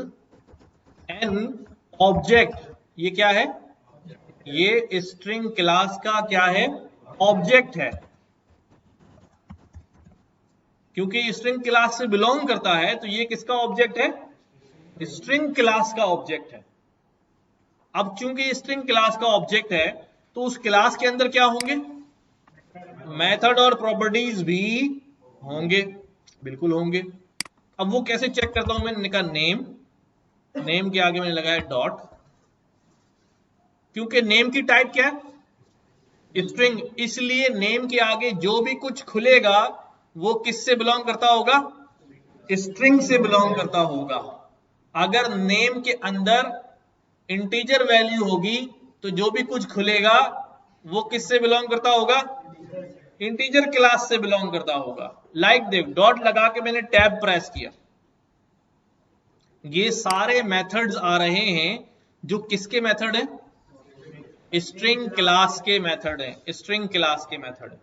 [SPEAKER 1] एन ऑब्जेक्ट, ये क्या है, ये स्ट्रिंग क्लास का क्या है, ऑब्जेक्ट है, क्योंकि स्ट्रिंग क्लास से बिलोंग करता है तो ये किसका ऑब्जेक्ट है, स्ट्रिंग क्लास का ऑब्जेक्ट है। अब चूंकि स्ट्रिंग क्लास का ऑब्जेक्ट है तो उस क्लास के अंदर क्या होंगे, मेथड और प्रॉपर्टीज भी होंगे, बिल्कुल होंगे। अब वो कैसे चेक करता हूं, मैंने कहा नेम, नेम के आगे मैंने लगाया डॉट, क्योंकि नेम की टाइप क्या है, स्ट्रिंग, इसलिए नेम के आगे जो भी कुछ खुलेगा वो किससे बिलोंग करता होगा, स्ट्रिंग से बिलोंग करता होगा। अगर नेम के अंदर इंटीजर वैल्यू होगी तो जो भी कुछ खुलेगा वो किससे बिलोंग करता होगा, इंटीजर क्लास से बिलोंग करता होगा। लाइक देख, डॉट लगा के मैंने टैब प्रेस किया, ये सारे मेथड्स आ रहे हैं जो किसके मेथड है, स्ट्रिंग क्लास के मेथड है, स्ट्रिंग क्लास के मेथड है,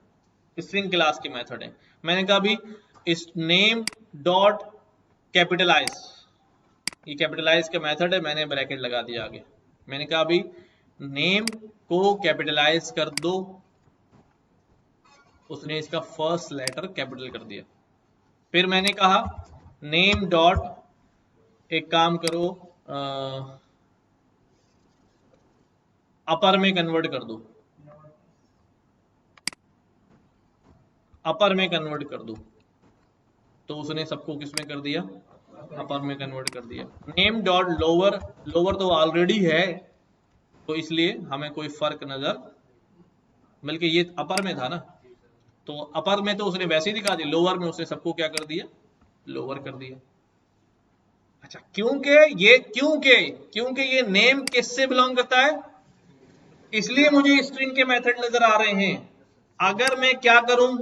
[SPEAKER 1] स्ट्रिंग क्लास के मेथड है। मैंने कहा अभी नेम डॉट कैपिटलाइज, ये कैपिटलाइज का मेथड है, मैंने ब्रैकेट लगा दिया आगे। मैंने कहा अभी नेम को कैपिटलाइज कर दो, उसने इसका फर्स्ट लेटर कैपिटल कर दिया। फिर मैंने कहा नेम डॉट, एक काम करो अपर में कन्वर्ट कर दो, अपर में कन्वर्ट कर दो, तो उसने सबको किस में कर दिया, अपर में कन्वर्ट कर दिया। नेम डॉट लोअर, लोअर तो ऑलरेडी है तो इसलिए हमें कोई फर्क नजर, बल्कि ये अपर में था ना, तो अपर में तो उसने वैसे ही दिखा दिया, लोअर में उसने सबको क्या कर दिया, लोअर कर दिया। अच्छा, क्योंकि ये नेम किससे बिलोंग करता है, इसलिए मुझे स्ट्रिंग के मेथड नजर आ रहे हैं। अगर मैं क्या करूं,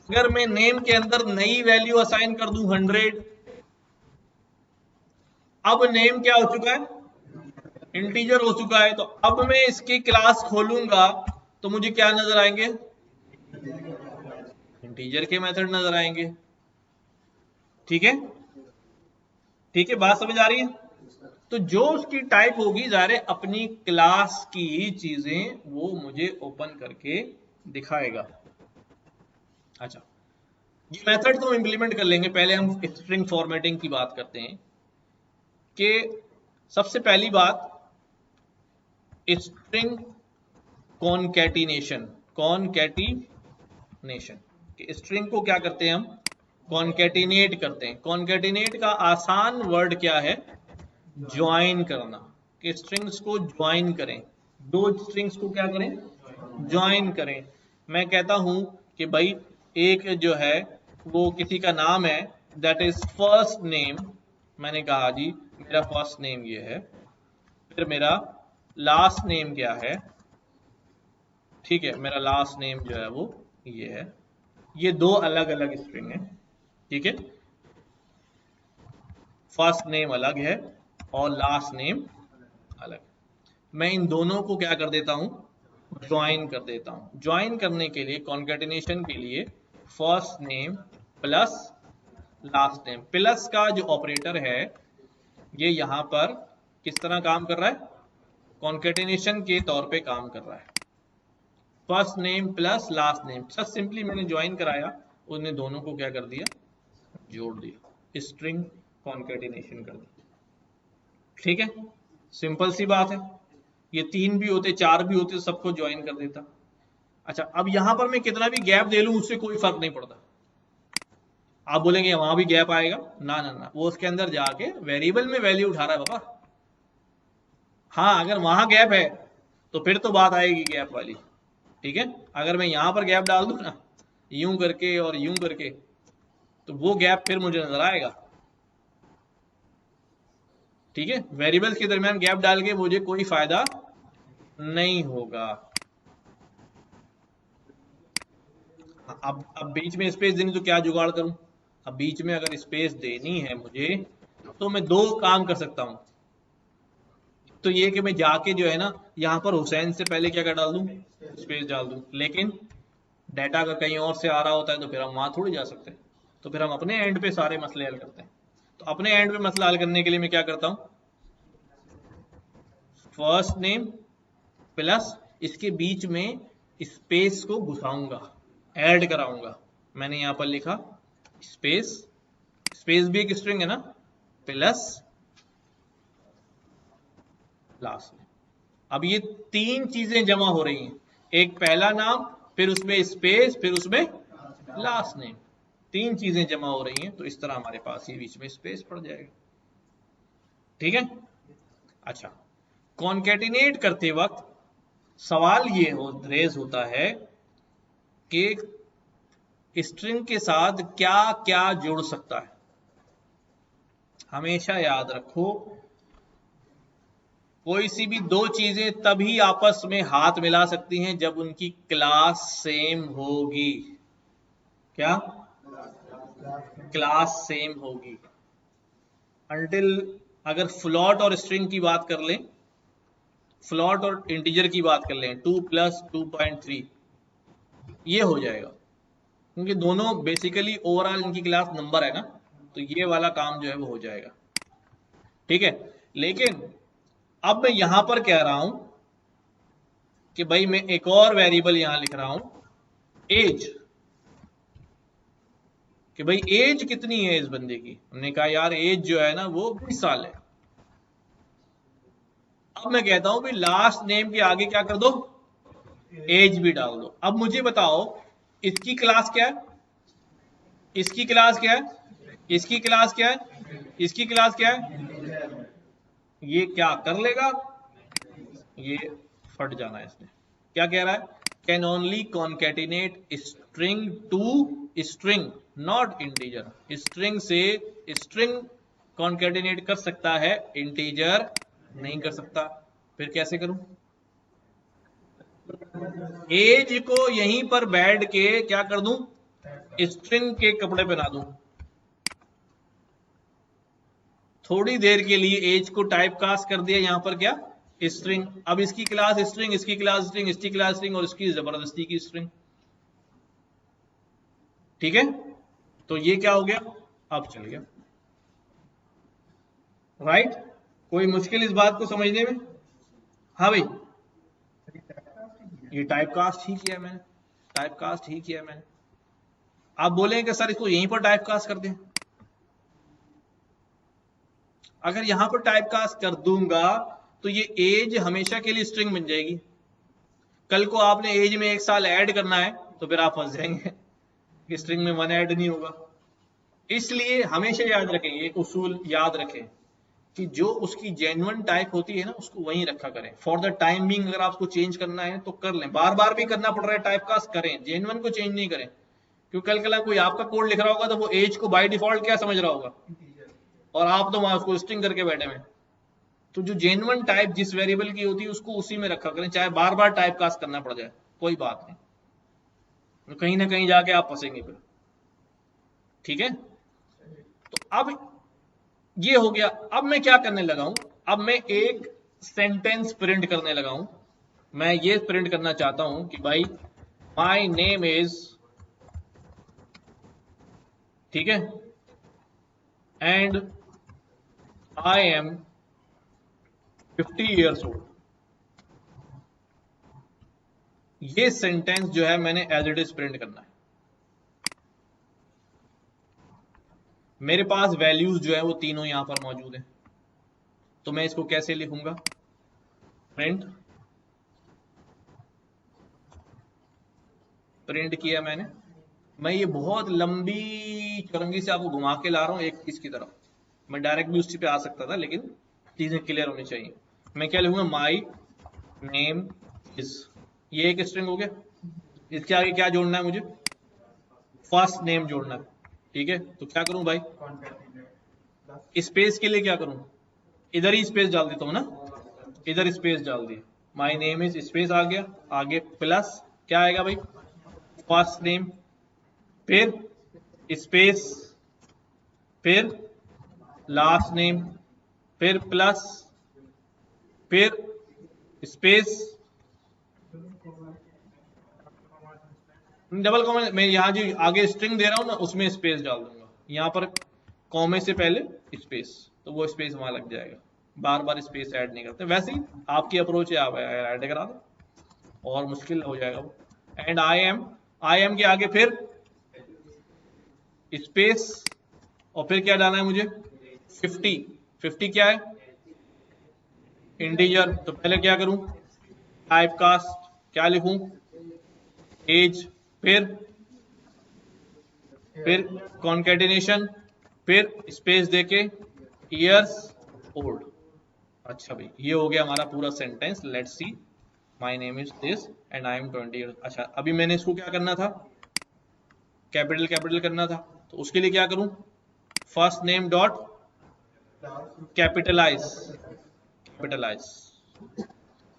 [SPEAKER 1] अगर मैं नेम के अंदर नई वैल्यू असाइन कर दूं 100, अब नेम क्या हो चुका है, इंटीजर हो चुका है, तो अब मैं इसकी क्लास खोलूंगा तो मुझे क्या नजर आएंगे, इंटीजर के मेथड नजर आएंगे। ठीक है, ठीक है, बात समझ आ रही है। तो जो उसकी टाइप होगी, ज़ाहिर है अपनी क्लास की चीजें वो मुझे ओपन करके दिखाएगा। अच्छा, ये मेथड तो हम इंप्लीमेंट कर लेंगे, पहले हम स्ट्रिंग फॉर्मेटिंग की बात करते हैं। कि सबसे पहली बात, स्ट्रिंग कॉनकैटिनेशन, कॉनकैटिनेशन, स्ट्रिंग को क्या करते हैं हम, कॉनकैटिनेट करते हैं। कॉनकैटिनेट का आसान वर्ड क्या है, ज्वाइन करना, कि स्ट्रिंग्स को ज्वाइन करें, दो स्ट्रिंग्स को क्या करें, ज्वाइन करें। मैं कहता हूं कि भाई एक जो है वो किसी का नाम है, दैट इज फर्स्ट नेम, मैंने कहा जी मेरा फर्स्ट नेम ये है, फिर मेरा लास्ट नेम क्या है, ठीक है, मेरा लास्ट नेम जो है वो ये है, ये दो अलग अलग स्ट्रिंग है, ठीक है, फर्स्ट नेम अलग है और लास्ट नेम अलग। मैं इन दोनों को क्या कर देता हूं, ज्वाइन कर देता हूं। ज्वाइन करने के लिए, कॉन्कैटिनेशन के लिए, first name plus last name, plus का जो ऑपरेटर है ये यहां पर किस तरह काम कर रहा है, कॉन्कैटिनेशन के तौर पे काम कर रहा है। First name plus last name, सब सिंपली मैंने ज्वाइन कराया, उसने दोनों को क्या कर दिया, जोड़ दिया, स्ट्रिंग कॉन्कैटिनेशन कर दिया। ठीक है, सिंपल सी बात है। ये तीन भी होते, चार भी होते, सबको ज्वाइन कर देता। अच्छा, अब यहां पर मैं कितना भी गैप दे लूं उससे कोई फर्क नहीं पड़ता। आप बोलेंगे वहां भी गैप आएगा, ना ना ना, वो उसके अंदर जाके वेरिएबल में वैल्यू उठा रहा है बाबा। हाँ, अगर वहां गैप है तो फिर तो बात आएगी गैप वाली। ठीक है, अगर मैं यहां पर गैप डाल दूं ना, यूं करके और यूं करके, तो वो गैप फिर मुझे नजर आएगा। ठीक है, वेरिएबल्स के दरमियान गैप डाल के मुझे कोई फायदा नहीं होगा। अब बीच में स्पेस देनी तो क्या जुगाड़ करूं, अब बीच में अगर स्पेस देनी है मुझे तो मैं दो काम कर सकता हूं। तो ये कि मैं जाके जो है ना यहां पर हुसैन से पहले क्या कर डाल दूं, स्पेस डाल दूं। लेकिन डाटा अगर कहीं और से आ रहा होता है तो फिर हम वहां थोड़ी जा सकते, तो फिर हम अपने एंड पे सारे मसले हल करते हैं। तो अपने एंड पे मसला हल करने के लिए मैं क्या करता हूं, फर्स्ट नेम प्लस इसके बीच में स्पेस को घुसाऊंगा, ऐड कराऊंगा। मैंने यहां पर लिखा स्पेस, स्पेस भी एक स्ट्रिंग है ना, प्लस लास्ट नेम। अब ये तीन चीजें जमा हो रही हैं, एक पहला नाम, फिर उसमें स्पेस, फिर उसमें लास्ट नेम, तीन चीजें जमा हो रही हैं। तो इस तरह हमारे पास ये बीच में स्पेस पड़ जाएगा। ठीक है। अच्छा, कॉन्केटिनेट करते वक्त सवाल ये रेज होता है कि स्ट्रिंग के साथ क्या क्या जुड़ सकता है। हमेशा याद रखो, कोई सी भी दो चीजें तभी आपस में हाथ मिला सकती हैं जब उनकी क्लास सेम होगी। क्या? क्लास सेम होगी। अनटिल, अगर फ्लॉट और स्ट्रिंग की बात कर लें, फ्लॉट और इंटीजर की बात कर लें, 2 + 2.3, ये हो जाएगा, क्योंकि दोनों बेसिकली ओवरऑल इनकी क्लास नंबर है ना, तो ये वाला काम जो है वो हो जाएगा। ठीक है। लेकिन अब मैं यहां पर कह रहा हूं कि भाई मैं एक और वेरिएबल यहां लिख रहा हूं, एज, कि भाई एज कितनी है इस बंदे की। हमने कहा यार एज जो है ना वो 20 साल है। अब मैं कहता हूं भाई लास्ट नेम के आगे क्या कर दो, एज भी डाल दो। अब मुझे बताओ इसकी क्लास क्या है, इसकी क्लास क्या है, इसकी क्लास क्या है, इसकी क्लास क्या है। ये क्या कर लेगा, ये फट जाना है इसने। क्या कह रहा है, can only concatenate string to string not integer. String से स्ट्रिंग कॉन्केटिनेट कर सकता है, इंटीजर नहीं कर सकता। फिर कैसे करूं, एज को यहीं पर बैठ के क्या कर दूं, स्ट्रिंग के कपड़े पहना दूं। थोड़ी देर के लिए एज को टाइप कास्ट कर दिया यहां पर क्या, स्ट्रिंग। अब इसकी क्लास स्ट्रिंग, इसकी क्लास स्ट्रिंग, इसकी क्लास स्ट्रिंग, और इसकी जबरदस्ती की स्ट्रिंग। ठीक है। तो ये क्या हो गया, अब चल गया। राइट। कोई मुश्किल इस बात को समझने में? हाँ भाई, ये टाइप कास्ट ही किया मैंने, टाइप कास्ट ही किया मैंने। आप बोलेंगे कि सर इसको यहीं पर टाइप कास्ट कर दें। अगर यहां पर टाइप कास्ट कर दूंगा तो ये एज हमेशा के लिए स्ट्रिंग बन जाएगी। कल को आपने एज में 1 साल ऐड करना है तो फिर आप फंस जाएंगे कि स्ट्रिंग में 1 ऐड नहीं होगा। इसलिए हमेशा याद रखें, एक उसूल याद रखें कि जो उसकी जेन्युइन टाइप होती है ना उसको वहीं रखा करें। फॉर द टाइम बीइंग अगर आपको चेंज करना है तो कर लें, बार बार भी करना पड़ रहा है टाइप कास्ट करें, जेन्युइन को चेंज नहीं करें। क्योंकि कल कल कोई आपका कोड लिख रहा होगा तो वो एज को बाय डिफॉल्ट क्या समझ रहा होगा, और आप तो वहां उसको स्ट्रिंग करके बैठे हुए। तो जो जेन्युइन टाइप जिस वेरिएबल की होती है उसको उसी में रखा करें, चाहे बार बार टाइप कास्ट करना पड़ जाए, कोई बात नहीं, तो कहीं ना कहीं जाके आप फंसेंगे फिर। ठीक है। तो अब ये हो गया। अब मैं क्या करने लगा हूं, अब मैं एक सेंटेंस प्रिंट करने लगा हूं। मैं ये प्रिंट करना चाहता हूं कि भाई माय नेम इज, ठीक है, and I M 50 years old. ये सेंटेंस जो है मैंने एज इट इज प्रिंट करना है। मेरे पास वैल्यूज जो है वो तीनों यहां पर मौजूद है। तो मैं इसको कैसे लिखूंगा, प्रिंट, प्रिंट किया मैंने। मैं ये बहुत लंबी चौरंगी से आपको घुमा के ला रहा हूं एक चीज की तरफ। मैं डायरेक्ट भी उसी पे आ सकता था लेकिन चीजें क्लियर होनी चाहिए। मैं क्या लिखूंगा, माई नेम इज, ये एक स्ट्रिंग हो गया। इसके आगे क्या जोड़ना है मुझे, फर्स्ट नेम जोड़ना है। ठीक है। तो क्या करूं भाई, स्पेस के लिए क्या करूं, इधर ही स्पेस डाल देता हूं ना, इधर स्पेस डाल दिया, माई नेम इज स्पेस आ गया, आगे प्लस क्या आएगा भाई, फर्स्ट नेम, फिर स्पेस, फिर लास्ट नेम, फिर प्लस, फिर स्पेस, डबल कॉमा। मैं यहां जो आगे स्ट्रिंग दे रहा हूं ना उसमें स्पेस डाल दूंगा। यहां पर कॉमे से पहले स्पेस, तो वो स्पेस वहां लग जाएगा, बार बार स्पेस ऐड नहीं करते। वैसे ही आपकी अप्रोच है, आप ऐड करा दो और मुश्किल हो जाएगा वो। एंड आई एम के आगे फिर स्पेस, और फिर क्या डालना है मुझे 50। 50 क्या है इंटीजर, तो पहले क्या करूं टाइप कास्ट क्या लिखूं एज, फिर कॉन्केटिनेशन, फिर स्पेस देके ईयर्स ओल्ड। अच्छा भाई ये हो गया हमारा पूरा sentence. Let's see my name is this and I am 20 years. अच्छा अभी मैंने इसको क्या करना था, कैपिटल कैपिटल करना था, तो उसके लिए क्या करूं first name dot capitalize, capitalize,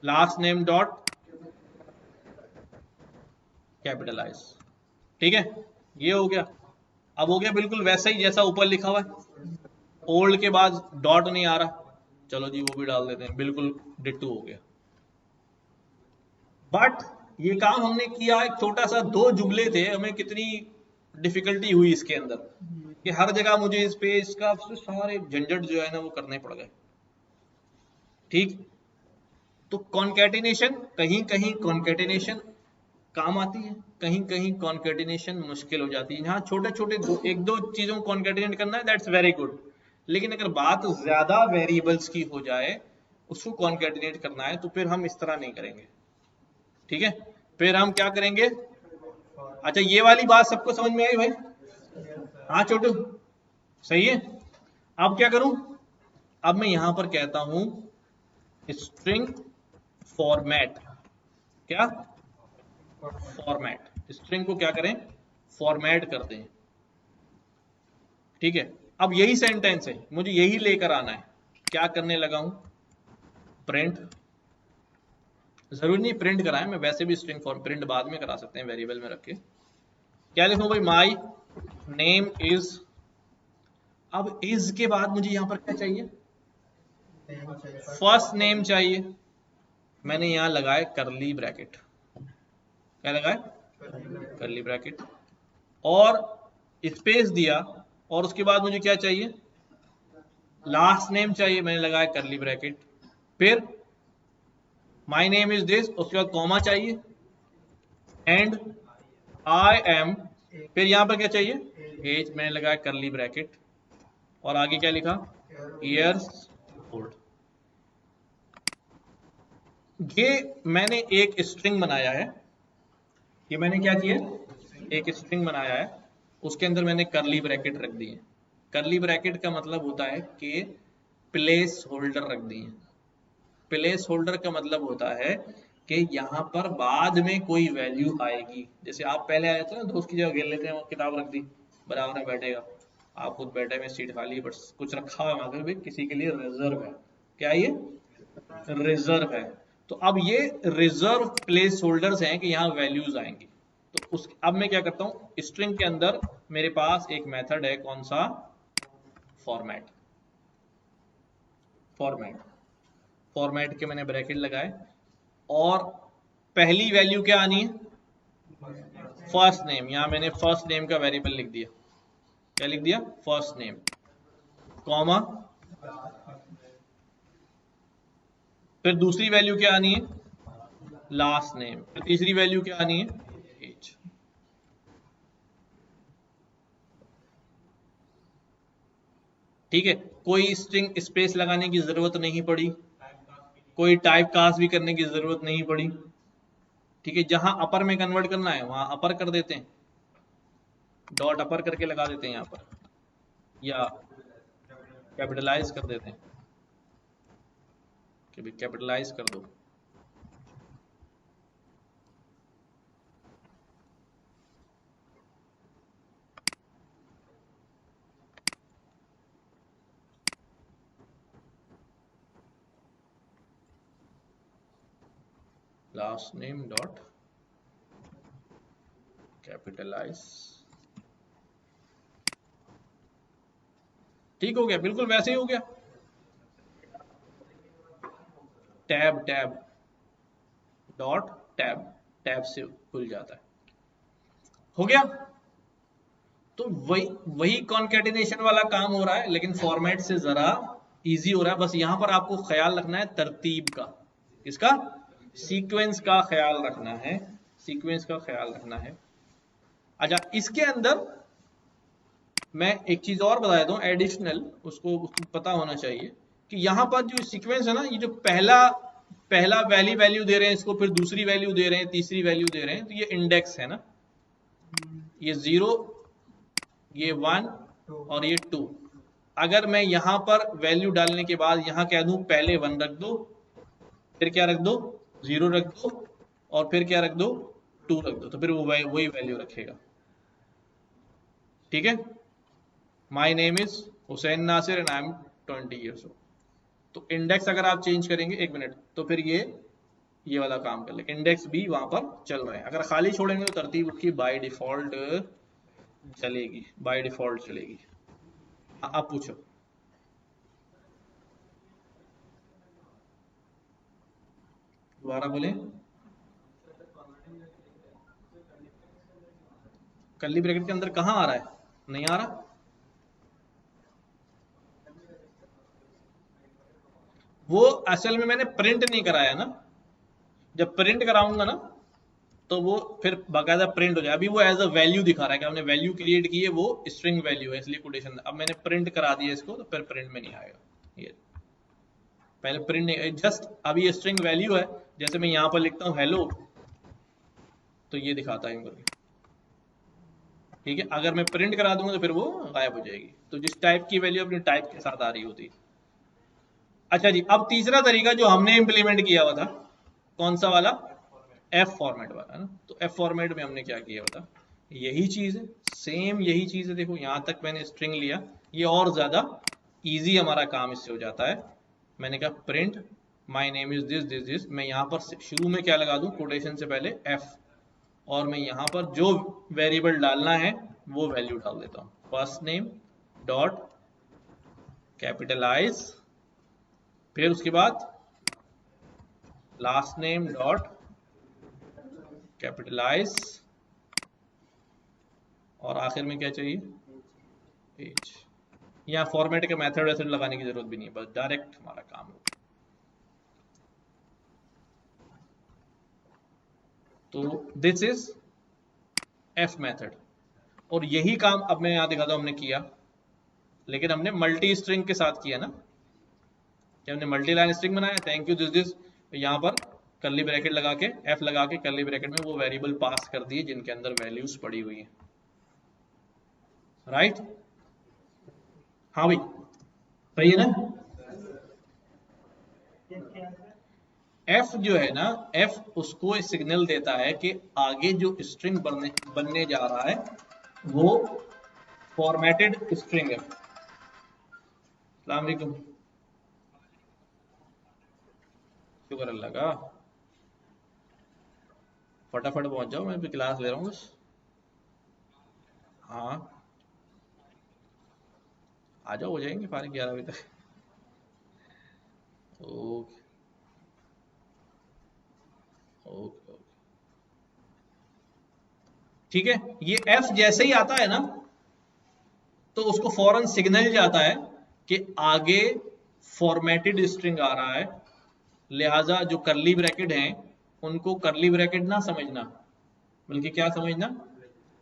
[SPEAKER 1] last name dot capitalize. ठीक है ये हो गया। अब हो गया बिल्कुल वैसा ही जैसा ऊपर लिखा हुआ है, ओल्ड के बाद डॉट नहीं आ रहा, चलो जी वो भी डाल देते हैं, बिल्कुल डिट्टो हो गया। बट ये काम हमने किया, एक छोटा सा 2 जुमले थे, हमें कितनी डिफिकल्टी हुई इसके अंदर कि हर जगह मुझे इस पे इसका सारे झंझट जो है ना वो करने पड़ गए। ठीक, तो कॉन्केटिनेशन कहीं कहीं कॉन्केटिनेशन काम आती है, कहीं कहीं कॉन्केटिनेशन मुश्किल हो जाती है। यहाँ छोटे छोटे एक दो चीजों को कॉन्केटिनेट करना है दैट्स वेरी गुड, लेकिन अगर बात ज्यादा वेरिएबल्स की हो जाए उसको कॉन्केटिनेट करना है तो फिर हम इस तरह नहीं करेंगे। ठीक है फिर हम क्या करेंगे, अच्छा ये वाली बात सबको समझ में आई भाई? हाँ छोटू सही है। अब क्या करूं, अब मैं यहां पर कहता हूं स्ट्रिंग फॉर्मेट, क्या फॉर्मेट, स्ट्रिंग को क्या करें फॉर्मेट कर दें। ठीक है अब यही सेंटेंस है, मुझे यही लेकर आना है, क्या करने लगा हूं प्रिंट, जरूरी नहीं प्रिंट कराएं, मैं वैसे भी स्ट्रिंग फॉर्म प्रिंट बाद में करा सकते हैं वेरिएबल में रख के। क्या लिखूं भाई माई नेम इज, अब इज के बाद मुझे यहां पर क्या चाहिए फर्स्ट नेम चाहिए, मैंने यहां लगाए करली ब्रैकेट, क्या लगाए करली ब्रैकेट, और स्पेस दिया, और उसके बाद मुझे क्या चाहिए लास्ट नेम चाहिए, मैंने लगाया करली ब्रैकेट, फिर माय नेम इज दिस, उसके बाद कॉमा चाहिए, एंड आई एम, फिर यहां पर क्या चाहिए एज, मैंने लगाया करली ब्रैकेट, और आगे क्या लिखा ईयर्स ओल्ड। ये मैंने एक स्ट्रिंग बनाया है, ये मैंने क्या किया एक स्ट्रिंग बनाया है, उसके अंदर मैंने करली ब्रैकेट रख दी है। करली ब्रैकेट का मतलब होता है कि प्लेस होल्डर रख दी है। प्लेस होल्डर का मतलब होता है कि यहाँ पर बाद में कोई वैल्यू आएगी, जैसे आप पहले आए थे ना दोस्त की जगह घेर लेते हैं, वो किताब रख दी बराबर में बैठेगा, आप खुद बैठे में सीट खाली है, बट कुछ रखा हुआ है भी किसी के लिए रिजर्व है, क्या ये रिजर्व है। तो अब ये रिजर्व प्लेस होल्डर्स हैं कि यहाँ वैल्यूज आएंगी। तो उस अब मैं क्या करता हूँ स्ट्रिंग के अंदर मेरे पास एक मेथड है, कौन सा फॉर्मेट, फॉर्मेट, फॉर्मेट के मैंने ब्रैकेट लगाए, और पहली वैल्यू क्या आनी है फर्स्ट नेम, यहां मैंने फर्स्ट नेम का वेरिएबल लिख दिया, क्या लिख दिया फर्स्ट नेम, कॉमा, फिर दूसरी वैल्यू क्या आनी है लास्ट नेम, फिर तीसरी वैल्यू क्या आनी है एज। ठीक है कोई स्ट्रिंग स्पेस लगाने की जरूरत नहीं पड़ी, कोई टाइप कास्ट भी करने की जरूरत नहीं पड़ी। ठीक है जहां अपर में कन्वर्ट करना है वहां अपर कर देते हैं, डॉट अपर करके लगा देते हैं यहां पर, या कैपिटलाइज कर देते हैं कि भाई कैपिटलाइज कर दो। लास्ट नेम डॉट कैपिटलाइज, ठीक हो गया बिल्कुल वैसे ही हो गया। Tab tab dot tab, tab से खुल जाता है, हो गया। तो वही कॉन्केटिनेशन वाला काम हो रहा है, लेकिन फॉर्मेट से जरा इजी हो रहा है। बस यहां पर आपको ख्याल रखना है तरतीब का, किसका? सीक्वेंस का ख्याल रखना है, सीक्वेंस का ख्याल रखना है। अच्छा, इसके अंदर मैं एक चीज और बता देता हूं एडिशनल, उसको पता होना चाहिए कि यहां पर जो सीक्वेंस है ना, ये जो पहला वैल्यू दे रहे हैं इसको, फिर दूसरी वैल्यू दे रहे हैं, तीसरी वैल्यू दे रहे हैं, तो ये इंडेक्स है ना, ये 0, ये 1 और ये 2। अगर मैं यहां पर वैल्यू डालने के बाद यहां कह दूं पहले 1 रख दो, फिर क्या रख दो 0 रख दो, और फिर क्या रख दो 2 रख दो, तो फिर वो वही वैल्यू रखेगा। ठीक है, my name is Hussain Nasir and I am 20 years old. तो इंडेक्स अगर आप चेंज करेंगे, 1 मिनट, तो फिर ये वाला काम कर ले, इंडेक्स भी वहां पर चल रहे हैं। अगर खाली छोड़ेंगे तो तरतीब उसकी बाय डिफॉल्ट चलेगी, बाय डिफॉल्ट चलेगी। आप पूछो। दोबारा बोले। कर्ली ब्रैकेट के अंदर कहां आ रहा है? नहीं आ रहा। वो असल में मैंने प्रिंट नहीं कराया ना, जब प्रिंट कराऊंगा ना तो वो फिर बाकायदा प्रिंट हो जाए। अभी वो एज अ वैल्यू दिखा रहा है कि हमने वैल्यू क्रिएट की है, वो स्ट्रिंग वैल्यू है, इसलिए कोटेशन। अब मैंने प्रिंट करा दिया इसको, तो फिर प्रिंट में नहीं आएगा ये। पहले प्रिंट नहीं, जस्ट अभी ये स्ट्रिंग वैल्यू है। जैसे मैं यहां पर लिखता हूं हेलो, तो ये दिखाता है करके। ठीक है, अगर मैं प्रिंट करा दूंगा तो फिर वो गायब हो जाएगी। तो जिस टाइप की वैल्यू अपने टाइप के साथ आ रही होती है। अच्छा जी, अब तीसरा तरीका जो हमने इंप्लीमेंट किया हुआ था, कौन सा वाला? एफ फॉर्मेट वाला ना। तो एफ फॉर्मेट में हमने क्या किया हुआ था, यही चीज है, सेम यही चीज है। देखो यहां तक मैंने स्ट्रिंग लिया, ये और ज्यादा इजी हमारा काम इससे हो जाता है। मैंने कहा print my name is this this this, मैं यहां पर शुरू में क्या लगा दूं, कोटेशन से पहले एफ, और मैं यहां पर जो वेरिएबल डालना है वो वैल्यू डाल देता हूं। फर्स्ट नेम डॉट कैपिटलाइज, फिर उसके बाद लास्ट नेम डॉट कैपिटलाइज, और आखिर में क्या चाहिए एज। यहाँ फॉर्मेट के मेथड वैथड लगाने की जरूरत भी नहीं है, बस डायरेक्ट हमारा काम होगा। तो दिस इज एफ मेथड, और यही काम अब मैं यहां दिखाता हूं हमने किया, लेकिन हमने मल्टी स्ट्रिंग के साथ किया ना। जब हमने मल्टी लाइन स्ट्रिंग बनाया, थैंक यू दिस दिस, यहां पर कर्ली ब्रैकेट लगा के, एफ लगा के कर्ली ब्रैकेट में वो वेरिएबल पास कर दिए जिनके अंदर वैल्यूज पड़ी हुई है। राइट? हाँ भाई, सही है ना? एफ जो है ना, एफ उसको सिग्नल देता है कि आगे जो स्ट्रिंग बनने जा रहा है वो फॉर्मेटेड स्ट्रिंग है। अस्सलाम वालेकुम, शुक्र अल्लाह का। फटाफट पहुंच जाओ, मैं भी क्लास ले रहा हूँ बस। हाँ आ जाओ, हो जाएंगे फारिग 11 बजे तक। Okay okay. ठीक है, ये एफ जैसे ही आता है ना, तो उसको फौरन सिग्नल जाता है कि आगे फॉर्मेटेड स्ट्रिंग आ रहा है, लिहाजा जो कर्ली ब्रैकेट हैं उनको कर्ली ब्रैकेट ना समझना, बल्कि क्या समझना,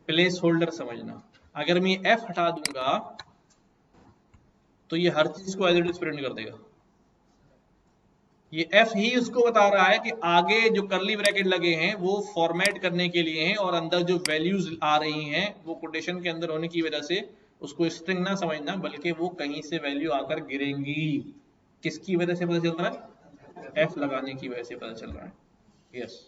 [SPEAKER 1] प्लेस होल्डर समझना। अगर मैं एफ हटा दूंगा तो ये हर चीज को एज इट इज प्रिंट कर देगा। ये एफ ही उसको बता रहा है कि आगे जो कर्ली ब्रैकेट लगे हैं वो फॉर्मेट करने के लिए हैं, और अंदर जो वैल्यूज आ रही हैं वो कोटेशन के अंदर होने की वजह से उसको स्ट्रिंग ना समझना, बल्कि वो कहीं से वैल्यू आकर गिरेंगी। किसकी वजह से पता चल रहा है? एफ लगाने की वजह से पता चल रहा है। यस,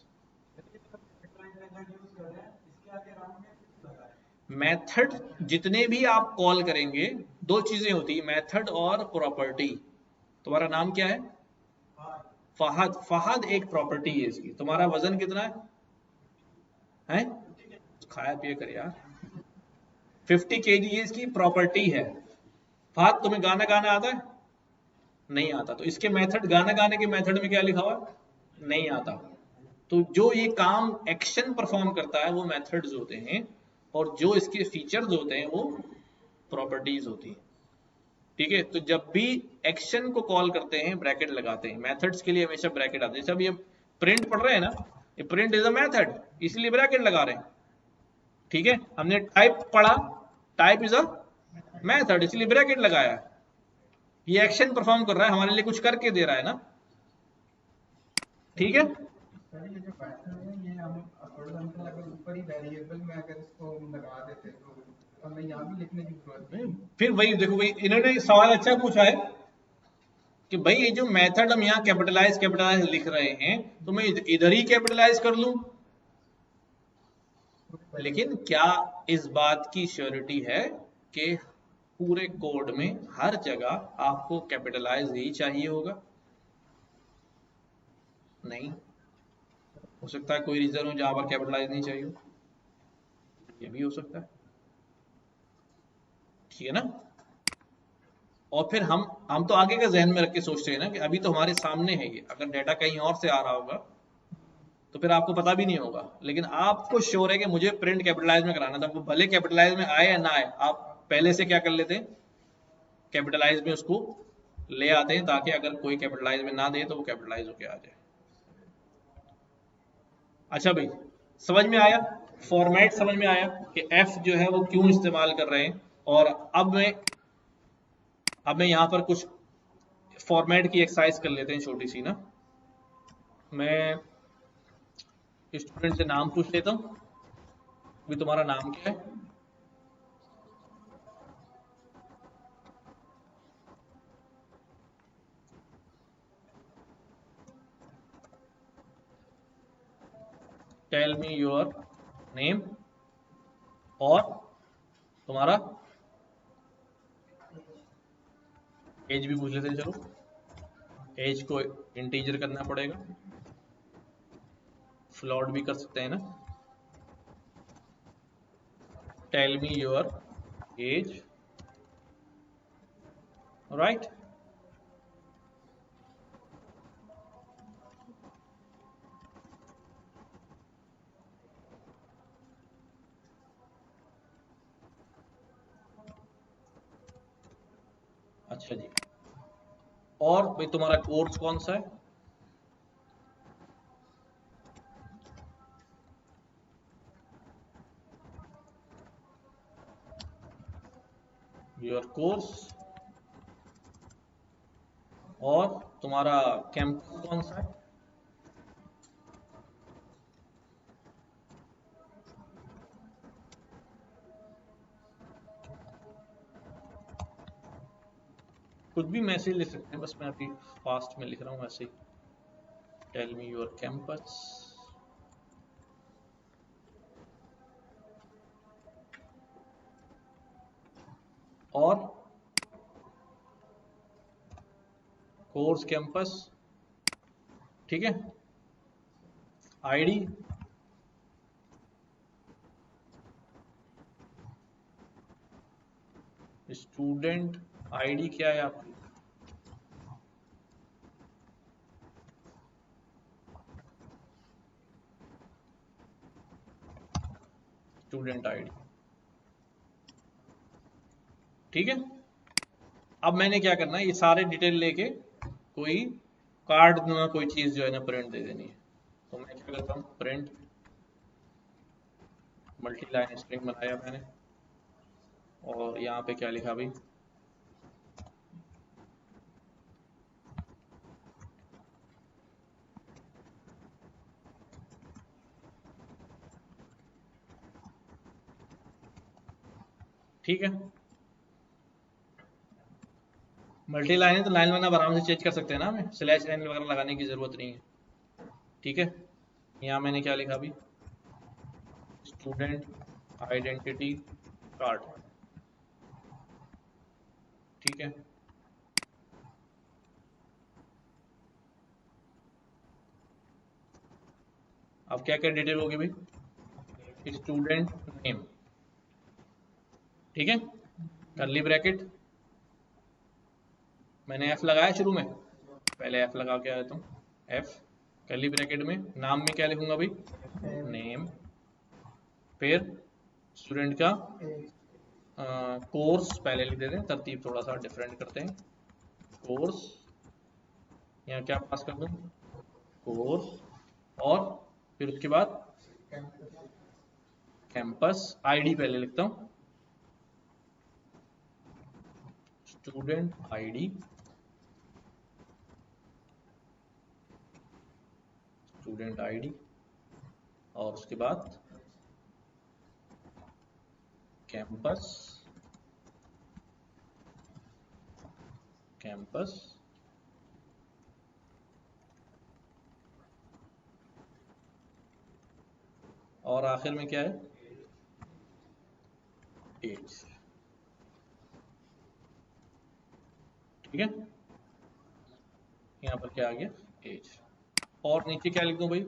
[SPEAKER 1] मेथड जितने भी आप कॉल करेंगे, दो चीजें होती है, मेथड और प्रॉपर्टी। तुम्हारा नाम क्या है? फहद। फहद एक प्रॉपर्टी है इसकी। तुम्हारा वजन कितना है? हैं? खाया पिया कर यार। 50 kg ये इसकी प्रॉपर्टी है। फहद, तुम्हें गाना गाना आता है? नहीं आता। तो इसके मेथड, गाना गाने के मेथड में क्या लिखा हुआ? नहीं आता। तो जो ये काम एक्शन परफॉर्म करता है वो मेथड्स होते हैं, और जो इसके फीचर्स होते हैं वो प्रॉपर्टीज होती हैं। ठीक है, तो जब भी एक्शन को कॉल करते हैं ब्रैकेट लगाते हैं, मेथड्स के लिए हमेशा ब्रैकेट आते हैं। जैसे अब ये प्रिंट पढ़ रहे हैं ना, ये प्रिंट इज अ मेथड, इसलिए ब्रैकेट लगा रहे हैं। ठीक है, हमने टाइप पढ़ा, टाइप इज अ मेथड, इसलिए ब्रैकेट लगाया। ये एक्शन परफॉर्म कर रहा है, हमारे लिए कुछ करके दे रहा है ना। ठीक है,
[SPEAKER 2] सर ये जो पैटर्न है ये हम फॉर एग्जांपल अगर ऊपर ही वेरिएबल में अगर इसको हम लगा देते तो हमें यहाँ भी लिखने की जरूरत नहीं।
[SPEAKER 1] फिर वही देखो, भाई इन्होंने सवाल अच्छा पूछा है कि भाई ये जो मेथड हम यहाँ कैपिटलाइज लिख रहे हैं, तो मैं इधर ही कैपिटलाइज कर लूं, लेकिन क्या इस बात की श्योरिटी है कि पूरे कोड में हर जगह आपको कैपिटलाइज ही चाहिए होगा? नहीं, हो सकता है कोई रीजन हो जहां पर कैपिटलाइज नहीं चाहिए हो, ये भी हो सकता है। ठीक है ना। और फिर हम तो आगे का जहन में रख के सोचते हैं ना कि अभी तो हमारे सामने है ये, अगर डाटा कहीं और से आ रहा होगा तो फिर आपको पता भी नहीं होगा, लेकिन आपको श्योर है कि मुझे प्रिंट कैपिटलाइज में कराना था, वो भले कैपिटलाइज में आए या ना आए, आप पहले से क्या कर लेते हैं, कैपिटलाइज में उसको ले आते हैं, ताकि अगर कोई कैपिटलाइज में ना दे तो वो कैपिटलाइज होके आ जाए। अच्छा भाई, समझ में आया, फॉर्मेट समझ में आया कि एफ जो है वो क्यों इस्तेमाल कर रहे हैं। और अब मैं यहाँ पर कुछ फॉर्मेट की एक्सरसाइज कर लेते हैं छोटी सी ना। मैं स्टूडेंट से नाम पूछ लेता हूँ, भी तुम्हारा नाम क्या है? टेल मी योर नेम, और तुम्हारा एज भी पूछ लेते हैं। चलो, एज को इंटीजर करना पड़ेगा, फ्लोट भी कर सकते हैं ना। Tell me your age, right. अच्छा जी, और भाई तुम्हारा कोर्स कौन सा है? योर कोर्स, और तुम्हारा कैंपस कौन सा है? कुछ भी मैसेज लिख सकते हैं, बस मैं अभी फास्ट में लिख रहा हूँ ऐसे ही। टेल मी योर कैंपस, और कोर्स कैंपस। ठीक है, आईडी, स्टूडेंट आईडी क्या है आपकी? Student ID. ठीक है, अब मैंने क्या करना है, ये सारे डिटेल लेके कोई कार्ड ना कोई चीज जो है ना प्रिंट दे देनी है। तो मैं क्या करता हूँ, प्रिंट मल्टी लाइन स्ट्रिंग बनाया मैंने, और यहाँ पे क्या लिखा भाई, ठीक है। मल्टी लाइन है तो लाइन वन आप आराम से चेंज कर सकते हैं ना, हमें स्लैश लाइन वगैरह लगाने की जरूरत नहीं है। ठीक है, यहाँ मैंने क्या लिखा अभी, स्टूडेंट आइडेंटिटी कार्ड। ठीक है, अब क्या क्या डिटेल होगी भाई, स्टूडेंट नेम। ठीक है, कर्ली ब्रैकेट, मैंने एफ लगाया शुरू में, पहले एफ लगा के आया हूँ, एफ कर्ली ब्रैकेट में नाम में क्या लिखूंगा भाई, नेम, फिर स्टूडेंट का कोर्स पहले लिख देते हैं, तरतीब थोड़ा सा डिफरेंट करते हैं। कोर्स, यहाँ क्या पास कर दूं, कोर्स, और फिर उसके बाद कैंपस। आईडी पहले लिखता हूँ, स्टूडेंट आईडी, स्टूडेंट आईडी, और उसके बाद कैंपस, कैंपस, और आखिर में क्या है, एज। ठीक है, यहाँ पर क्या आ गया, एज। और नीचे क्या लिख दूं भाई,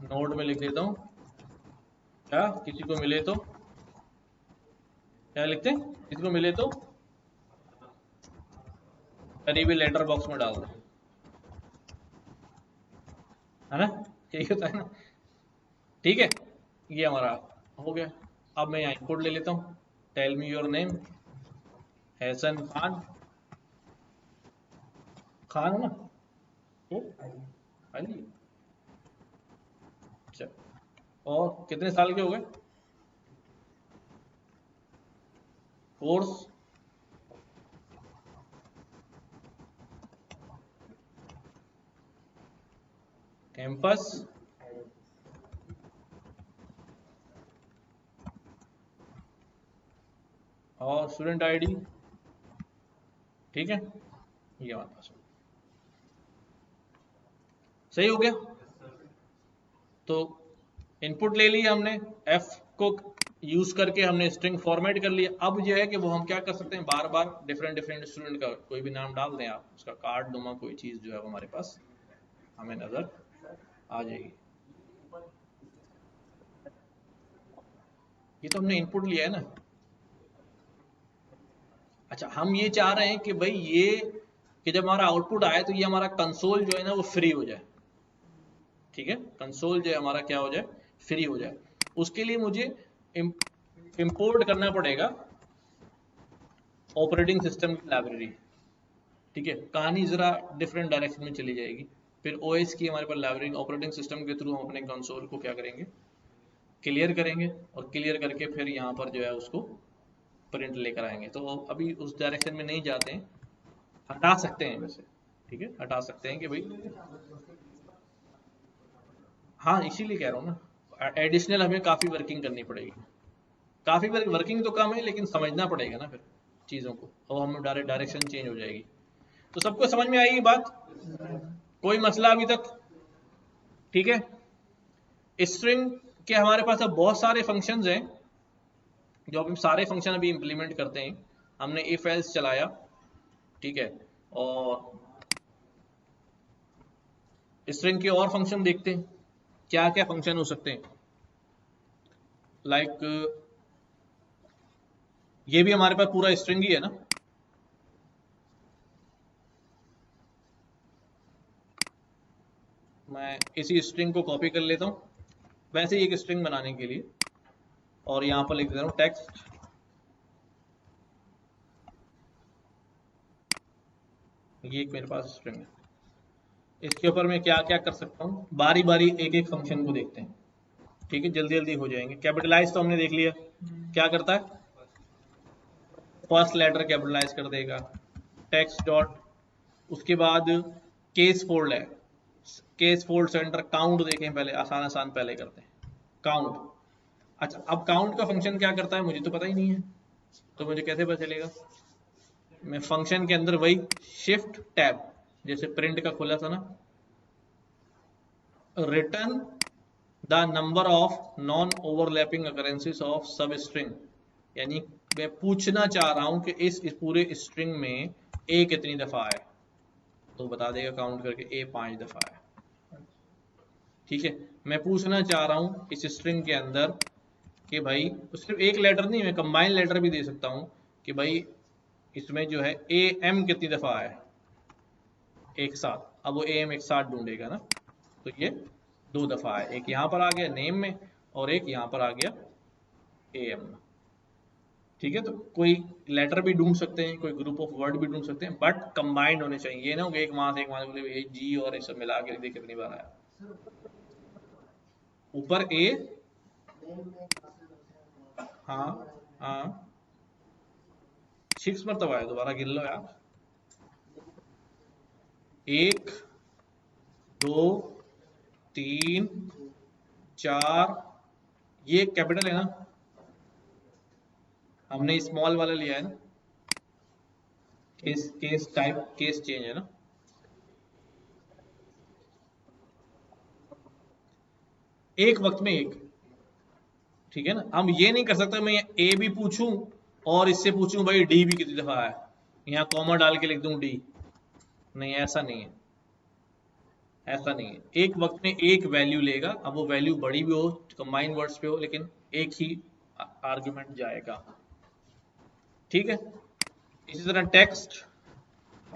[SPEAKER 1] नोट में लिख देता हूं, क्या किसी को मिले तो, क्या लिखते हैं, किसी को मिले तो करीबी लेटर बॉक्स में डाल दो, है ना, यही होता है ना। ठीक है, ये हमारा हो गया। अब मैं यहाँ इनपुट ले लेता हूँ, tell me your name, Hassan Khan, Khan हो ना, तो अली, अच्छा, और कितने साल के हो गए, कोर्स, कैंपस, और स्टूडेंट आईडी। ठीक है, ये हमारे पास सही हो गया। तो इनपुट ले लिया हमने, एफ को यूज करके हमने स्ट्रिंग फॉर्मेट कर लिया। अब जो है कि वो हम क्या कर सकते हैं, बार बार डिफरेंट डिफरेंट स्टूडेंट का कोई भी नाम डाल दें आप, उसका कार्ड नुमा कोई चीज जो है वो हमारे पास हमें नजर आ जाएगी। ये तो हमने इनपुट लिया है ना। अच्छा, हम ये चाह रहे हैं कि भाई ये कि जब हमारा आउटपुट आए तो ये हमारा कंसोल जो है ना वो फ्री हो जाए। ठीक है, कंसोल जो है हमारा क्या हो जाए, फ्री हो जाए। उसके लिए मुझे इंपोर्ट करना पड़ेगा ऑपरेटिंग सिस्टम की लाइब्रेरी। ठीक है, कहानी जरा डिफरेंट डायरेक्शन में चली जाएगी। फिर ओएस की हमारे पास लाइब्रेरी, ऑपरेटिंग सिस्टम के थ्रू हम अपने कंसोल को क्या करेंगे, क्लियर करेंगे, और क्लियर करके फिर यहाँ पर जो है उसको प्रिंट लेकर आएंगे। तो अभी उस डायरेक्शन में नहीं जाते हैं, हटा सकते हैं वैसे। ठीक है, हटा सकते हैं कि भाई, हाँ इसीलिए कह रहा हूँ ना, एडिशनल हमें काफ़ी वर्किंग करनी पड़ेगी। काफ़ी वर्किंग तो कम है, लेकिन समझना पड़ेगा ना फिर चीज़ों को, और हमें डायरेक्शन चेंज हो जाएगी। तो सबको समझ में आएगी बात, कोई मसला अभी तक। ठीक है, स्ट्रिंग के हमारे पास अब बहुत सारे फंक्शंस हैं, जो हम सारे फंक्शन अभी इंप्लीमेंट करते हैं। हमने इफ एल्स चलाया, ठीक है, और स्ट्रिंग के और फंक्शन देखते हैं, क्या क्या फंक्शन हो सकते हैं। लाइक ये भी हमारे पास पूरा स्ट्रिंग ही है ना। मैं इसी स्ट्रिंग को कॉपी कर लेता हूँ वैसे ही एक स्ट्रिंग बनाने के लिए, और यहाँ पर लिख देता हूँ टेक्स्ट। ये एक मेरे पास स्ट्रिंग है, इसके ऊपर मैं क्या क्या कर सकता हूँ, बारी बारी एक एक फंक्शन को देखते हैं। ठीक है, जल्दी जल्दी हो जाएंगे। कैपिटलाइज तो हमने देख लिया क्या करता है, फर्स्ट लेटर कैपिटलाइज कर देगा, टेक्स्ट डॉट, उसके बाद केस फोल्ड है, केस फोल्ड सेंटर, काउंट देखें पहले, आसान आसान पहले करते हैं काउंट। अच्छा, अब काउंट का फंक्शन क्या करता है मुझे तो पता ही नहीं है, तो मुझे कैसे पता चलेगा। मैं फंक्शन के अंदर वही शिफ्ट टैब, जैसे प्रिंट का खुला था ना, return the number of non overlapping occurrences of substring, यानी मैं पूछना चाह रहा हूं कि इस पूरे स्ट्रिंग में ए कितनी दफा है, तो बता देगा काउंट करके ए 5 दफा है। ठीक है, मैं पूछना चाह रहा हूं इस स्ट्रिंग के अंदर कि भाई, सिर्फ एक लेटर नहीं, मैं कंबाइन लेटर भी दे सकता हूं कि भाई इसमें जो है ए एम कितनी दफा है एक साथ। अब वो ए एम एक साथ ढूंढेगा ना, तो ये 2 दफा है, एक यहां पर आ गया नेम में और एक यहां पर आ गया AM। ठीक है, तो कोई लेटर भी ढूंढ सकते हैं, कोई ग्रुप ऑफ वर्ड भी ढूंढ सकते हैं, बट कंबाइंड होने चाहिए। ये ना हो कि एक वहां से एक वहां से बोले जी और ये सब मिला के देखिए कितनी बार आया। ऊपर ए, हाँ हाँ 6 मरतबा है, दोबारा गिन लो यार। 1 2 3 4, ये कैपिटल है ना, हमने स्मॉल वाला लिया है ना, case case type case change है ना। एक वक्त में एक, ठीक है ना। हम ये नहीं कर सकते मैं ए भी पूछूं और इससे पूछूं भाई डी भी कितनी दफा है, यहाँ कॉमा डाल के लिख दूं डी, नहीं ऐसा नहीं है, ऐसा नहीं है। एक वक्त में एक वैल्यू लेगा, अब वो वैल्यू बड़ी भी हो, कंबाइन वर्ड्स पे हो, लेकिन एक ही आर्गुमेंट जाएगा। ठीक है, इसी तरह टेक्स्ट,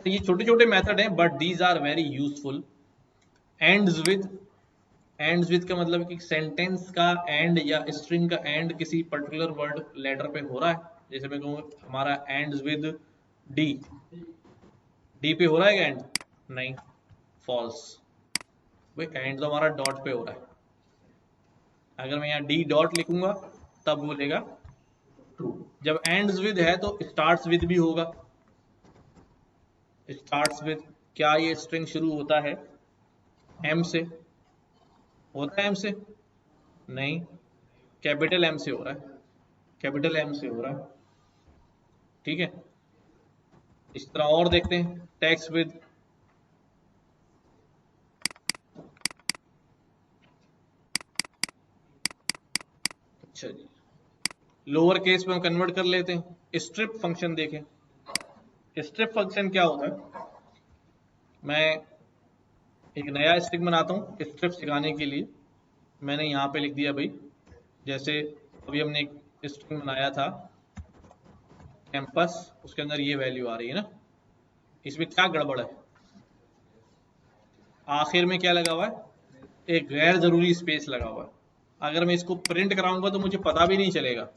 [SPEAKER 1] ये छोटे छोटे मेथड हैं but these are very useful. Ends with, ends with का मतलब कि सेंटेंस का एंड या स्ट्रिंग का एंड किसी पर्टिकुलर वर्ड लेटर पे हो रहा है। जैसे मैं कहूँ हमारा एंड्स विद डी, डी पे हो रहा है एंड, नहीं, फॉल्स। भाई एंड तो हमारा डॉट पे हो रहा है, अगर मैं यहाँ डी डॉट लिखूंगा तब बोलेगा ट्रू। जब एंड्स विद है तो स्टार्ट्स विद भी होगा। स्टार्ट्स विद, क्या ये स्ट्रिंग शुरू होता है एम से? होता है एम से? नहीं, कैपिटल एम से हो रहा है, कैपिटल एम से हो रहा है। ठीक है, इस तरह और देखते हैं, टेक्स्ट विद, अच्छा जी, लोअर केस में हम कन्वर्ट कर लेते हैं। स्ट्रिप फंक्शन देखें, स्ट्रिप फंक्शन क्या होता है? मैं एक नया स्ट्रिंग बनाता हूँ स्ट्रिप सिखाने के लिए। मैंने यहाँ पे लिख दिया भाई, जैसे अभी हमने एक स्ट्रिंग बनाया था कैंपस, उसके अंदर ये वैल्यू आ रही है ना, इसमें क्या गड़बड़ है? आखिर में क्या लगा हुआ है? एक गैर जरूरी स्पेस लगा हुआ है। अगर मैं इसको प्रिंट कराऊंगा तो मुझे पता भी नहीं चलेगा,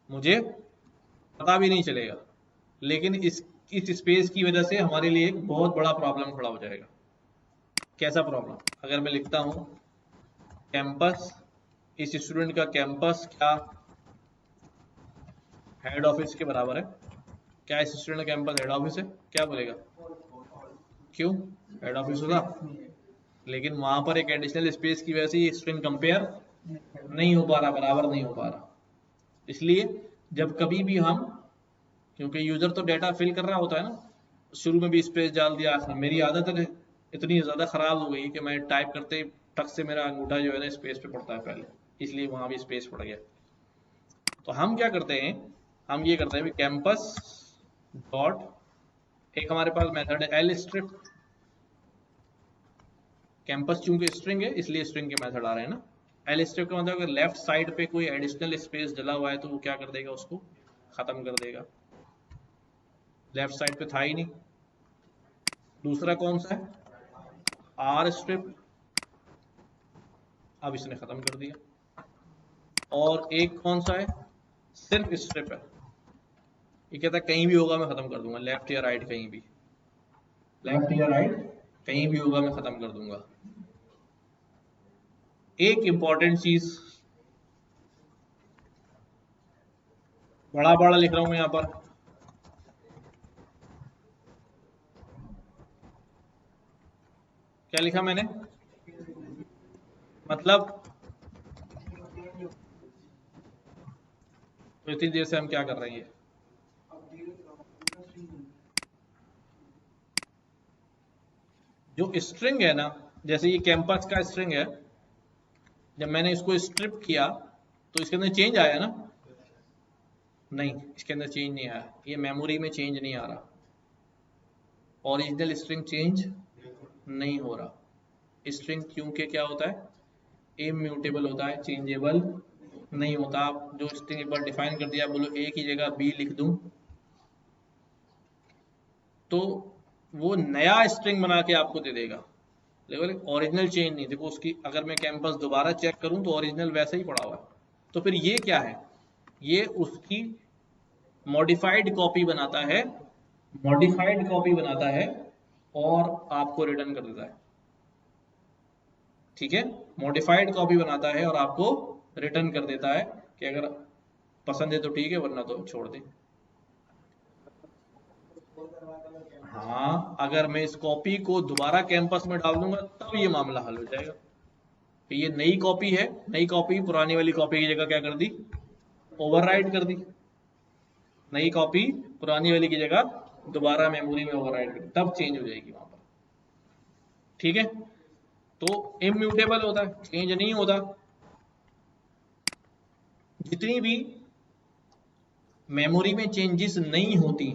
[SPEAKER 1] मुझे पता भी नहीं चलेगा, लेकिन इस स्पेस की वजह से हमारे लिए एक बहुत बड़ा प्रॉब्लम खड़ा हो जाएगा। कैसा प्रॉब्लम? अगर मैं लिखता हूं कैंपस, इस स्टूडेंट का कैंपस क्या हेड ऑफिस के बराबर है? क्या इस स्टूडेंट का कैंपस हेड ऑफिस है? क्या बोलेगा? क्यों? हेड ऑफिस होगा, लेकिन वहां पर एक एडिशनल स्पेस की वजह से ये स्ट्रिंग कंपेयर नहीं हो पा रहा, बराबर नहीं हो पा रहा। इसलिए जब कभी भी हम, क्योंकि यूजर तो डेटा फिल कर रहा होता है ना, शुरू में भी स्पेस डाल दिया, मेरी आदत है इतनी ज़्यादा ख़राब हो गई कि मैं टाइप करते ही टक से मेरा अंगूठा जो है ना स्पेस पे पड़ता है पहले, इसलिए वहाँ भी स्पेस पड़ गया। तो हम क्या करते हैं, हम ये करते हैं कैंपस डॉट, एक हमारे पास मेथड है एल स्ट्रिप। कैंपस चूंकि स्ट्रिंग है इसलिए स्ट्रिंग के मेथड आ रहे हैं ना। एल स्ट्रिप का मतलब अगर लेफ्ट साइड पे कोई एडिशनल स्पेस डला हुआ है तो वो क्या कर देगा, उसको ख़त्म कर देगा। लेफ्ट साइड पे था ही नहीं। दूसरा कौन सा है? आर स्ट्रिप, अब इसने खत्म कर दिया। और एक कौन सा है? सिर्फ स्ट्रिप है, ये कहता है कहीं भी होगा मैं खत्म कर दूंगा, लेफ्ट या राइट कहीं भी, लेफ्ट या राइट कहीं भी होगा मैं खत्म कर दूंगा। एक इंपॉर्टेंट चीज, बड़ा बड़ा लिख रहा हूं मैं यहां पर, क्या लिखा मैंने? मतलब तो इतनी देर से हम क्या कर रहे हैं? जो स्ट्रिंग है ना, जैसे ये कैंपस का स्ट्रिंग है, जब मैंने इसको स्ट्रिप किया तो इसके अंदर चेंज आया ना? नहीं, इसके अंदर चेंज नहीं आया, ये मेमोरी में चेंज नहीं आ रहा, ओरिजिनल स्ट्रिंग चेंज नहीं हो रहा। स्ट्रिंग क्योंकि क्या होता है? इम्यूटेबल होता है, चेंजेबल नहीं होता। आप जो स्ट्रिंग एक बार डिफाइन कर दिया, बोलो ए की जगह बी लिख दूं तो वो नया स्ट्रिंग बना के आपको दे देगा, लेकिन ओरिजिनल चेंज नहीं। देखो उसकी, अगर मैं कैंपस दोबारा चेक करूं तो ओरिजिनल वैसे ही पड़ा हुआ है, तो फिर ये क्या है, ये उसकी मॉडिफाइड कॉपी बनाता है, मॉडिफाइड कॉपी बनाता है और आपको रिटर्न कर देता है। ठीक है, मॉडिफाइड कॉपी बनाता है और आपको रिटर्न कर देता है कि अगर पसंद है तो ठीक है, वरना तो छोड़ दे। हाँ, अगर मैं इस कॉपी को दोबारा कैंपस में डाल दूंगा तब ये मामला हल हो जाएगा। तो ये नई कॉपी है, नई कॉपी पुरानी वाली कॉपी की जगह क्या कर दी, ओवरराइट कर दी। नई कॉपी पुरानी वाली की जगह दोबारा मेमोरी में ओवरराइट कर दी, तब चेंज हो जाएगी वहां पर। ठीक है, तो इम्यूटेबल होता है, चेंज नहीं होता। जितनी भी मेमोरी में चेंजेस नहीं होती,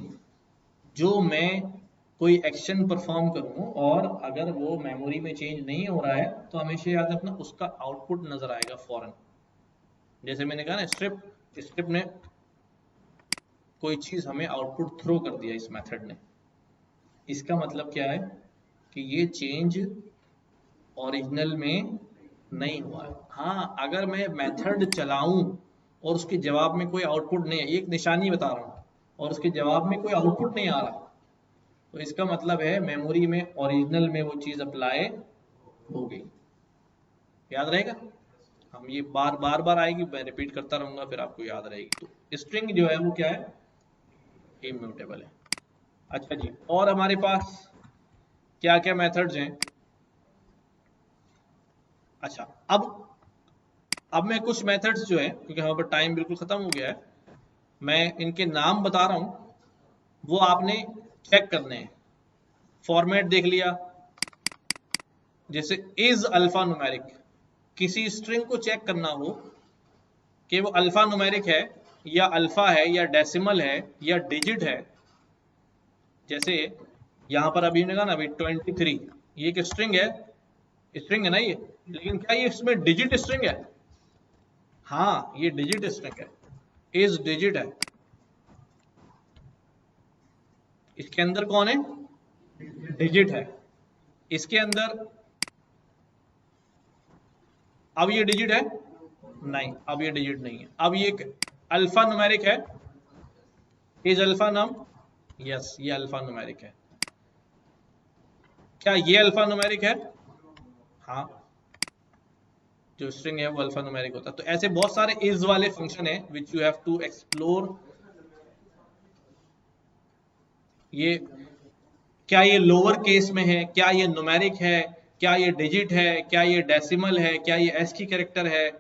[SPEAKER 1] जो मैं कोई एक्शन परफॉर्म करूं और अगर वो मेमोरी में चेंज नहीं हो रहा है, तो हमेशा याद रखना उसका आउटपुट नजर आएगा फौरन। जैसे मैंने कहा ना, स्क्रिप्ट ने कोई चीज हमें आउटपुट थ्रो कर दिया इस मेथड ने, इसका मतलब क्या है कि ये चेंज ओरिजिनल में नहीं हुआ है। हाँ, अगर मैं मेथड चलाऊं और उसके जवाब में कोई आउटपुट नहीं है, एक निशानी बता रहा हूं, और उसके जवाब में कोई आउटपुट नहीं आ रहा, तो इसका मतलब है मेमोरी में ओरिजिनल में वो चीज अप्लाई हो गई। याद रहेगा, हम ये बार बार बार आएगी, मैं रिपीट करता रहूंगा, फिर आपको याद रहेगी। तो स्ट्रिंग जो है वो क्या है, इम्यूटेबल है। अच्छा जी, और हमारे पास क्या क्या मेथड्स हैं। अच्छा, अब मैं कुछ मेथड्स जो है, क्योंकि हमारे पर टाइम बिल्कुल खत्म हो गया है, मैं इनके नाम बता रहा हूं, वो आपने चेक करने हैं। फॉर्मेट देख लिया, जैसे इज अल्फा न्यूमेरिक, किसी स्ट्रिंग को चेक करना हो कि वो अल्फा न्यूमेरिक है या अल्फा है या डेसिमल है या डिजिट है। जैसे यहां पर अभी ने कहा ना, अभी 23, ये एक स्ट्रिंग है, स्ट्रिंग है ना ये, लेकिन क्या ये इसमें डिजिट स्ट्रिंग है? हाँ, ये डिजिट स्ट्रिंग है, इज डिजिट है। इसके अंदर कौन है, डिजिट है। इसके अंदर अब ये डिजिट है नहीं, अब ये डिजिट नहीं है। अब ये अल्फा न्यूमेरिक है, इज अल्फा नम, यस ये अल्फा न्यूमेरिक है। क्या ये अल्फा न्यूमेरिक है? हाँ, जो स्ट्रिंग है वो अल्फा न्यूमेरिक होता है। तो ऐसे बहुत सारे इज वाले फंक्शन है which you have to explore. ये क्या ये लोअर केस में है, क्या ये न्यूमेरिक है, क्या ये डिजिट है, क्या ये डेसिमल है, क्या ये एस की कैरेक्टर है,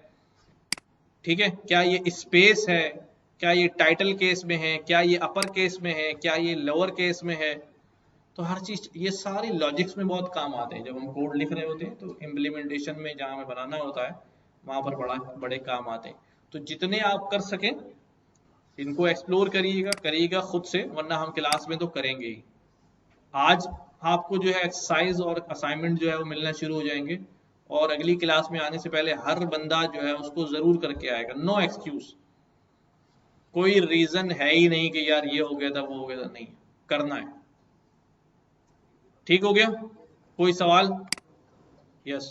[SPEAKER 1] ठीक है, क्या ये स्पेस है, क्या ये टाइटल केस में है, क्या ये अपर केस में है, क्या ये लोअर केस में है। तो हर चीज, ये सारे लॉजिक्स में बहुत काम आते हैं जब हम कोड लिख रहे होते हैं, तो इम्प्लीमेंटेशन में जहां हमें बनाना होता है वहां पर बड़े काम आते हैं। तो जितने आप कर सकें इनको एक्सप्लोर करिएगा खुद से, वरना हम क्लास में तो करेंगे ही। आज आपको जो है एक्सरसाइज और असाइनमेंट जो है वो मिलना शुरू हो जाएंगे, और अगली क्लास में आने से पहले हर बंदा जो है उसको जरूर करके आएगा। नो एक्सक्यूज, कोई रीजन है ही नहीं कि यार ये हो गया था वो हो गया था, नहीं, करना है। ठीक हो गया, कोई सवाल? यस।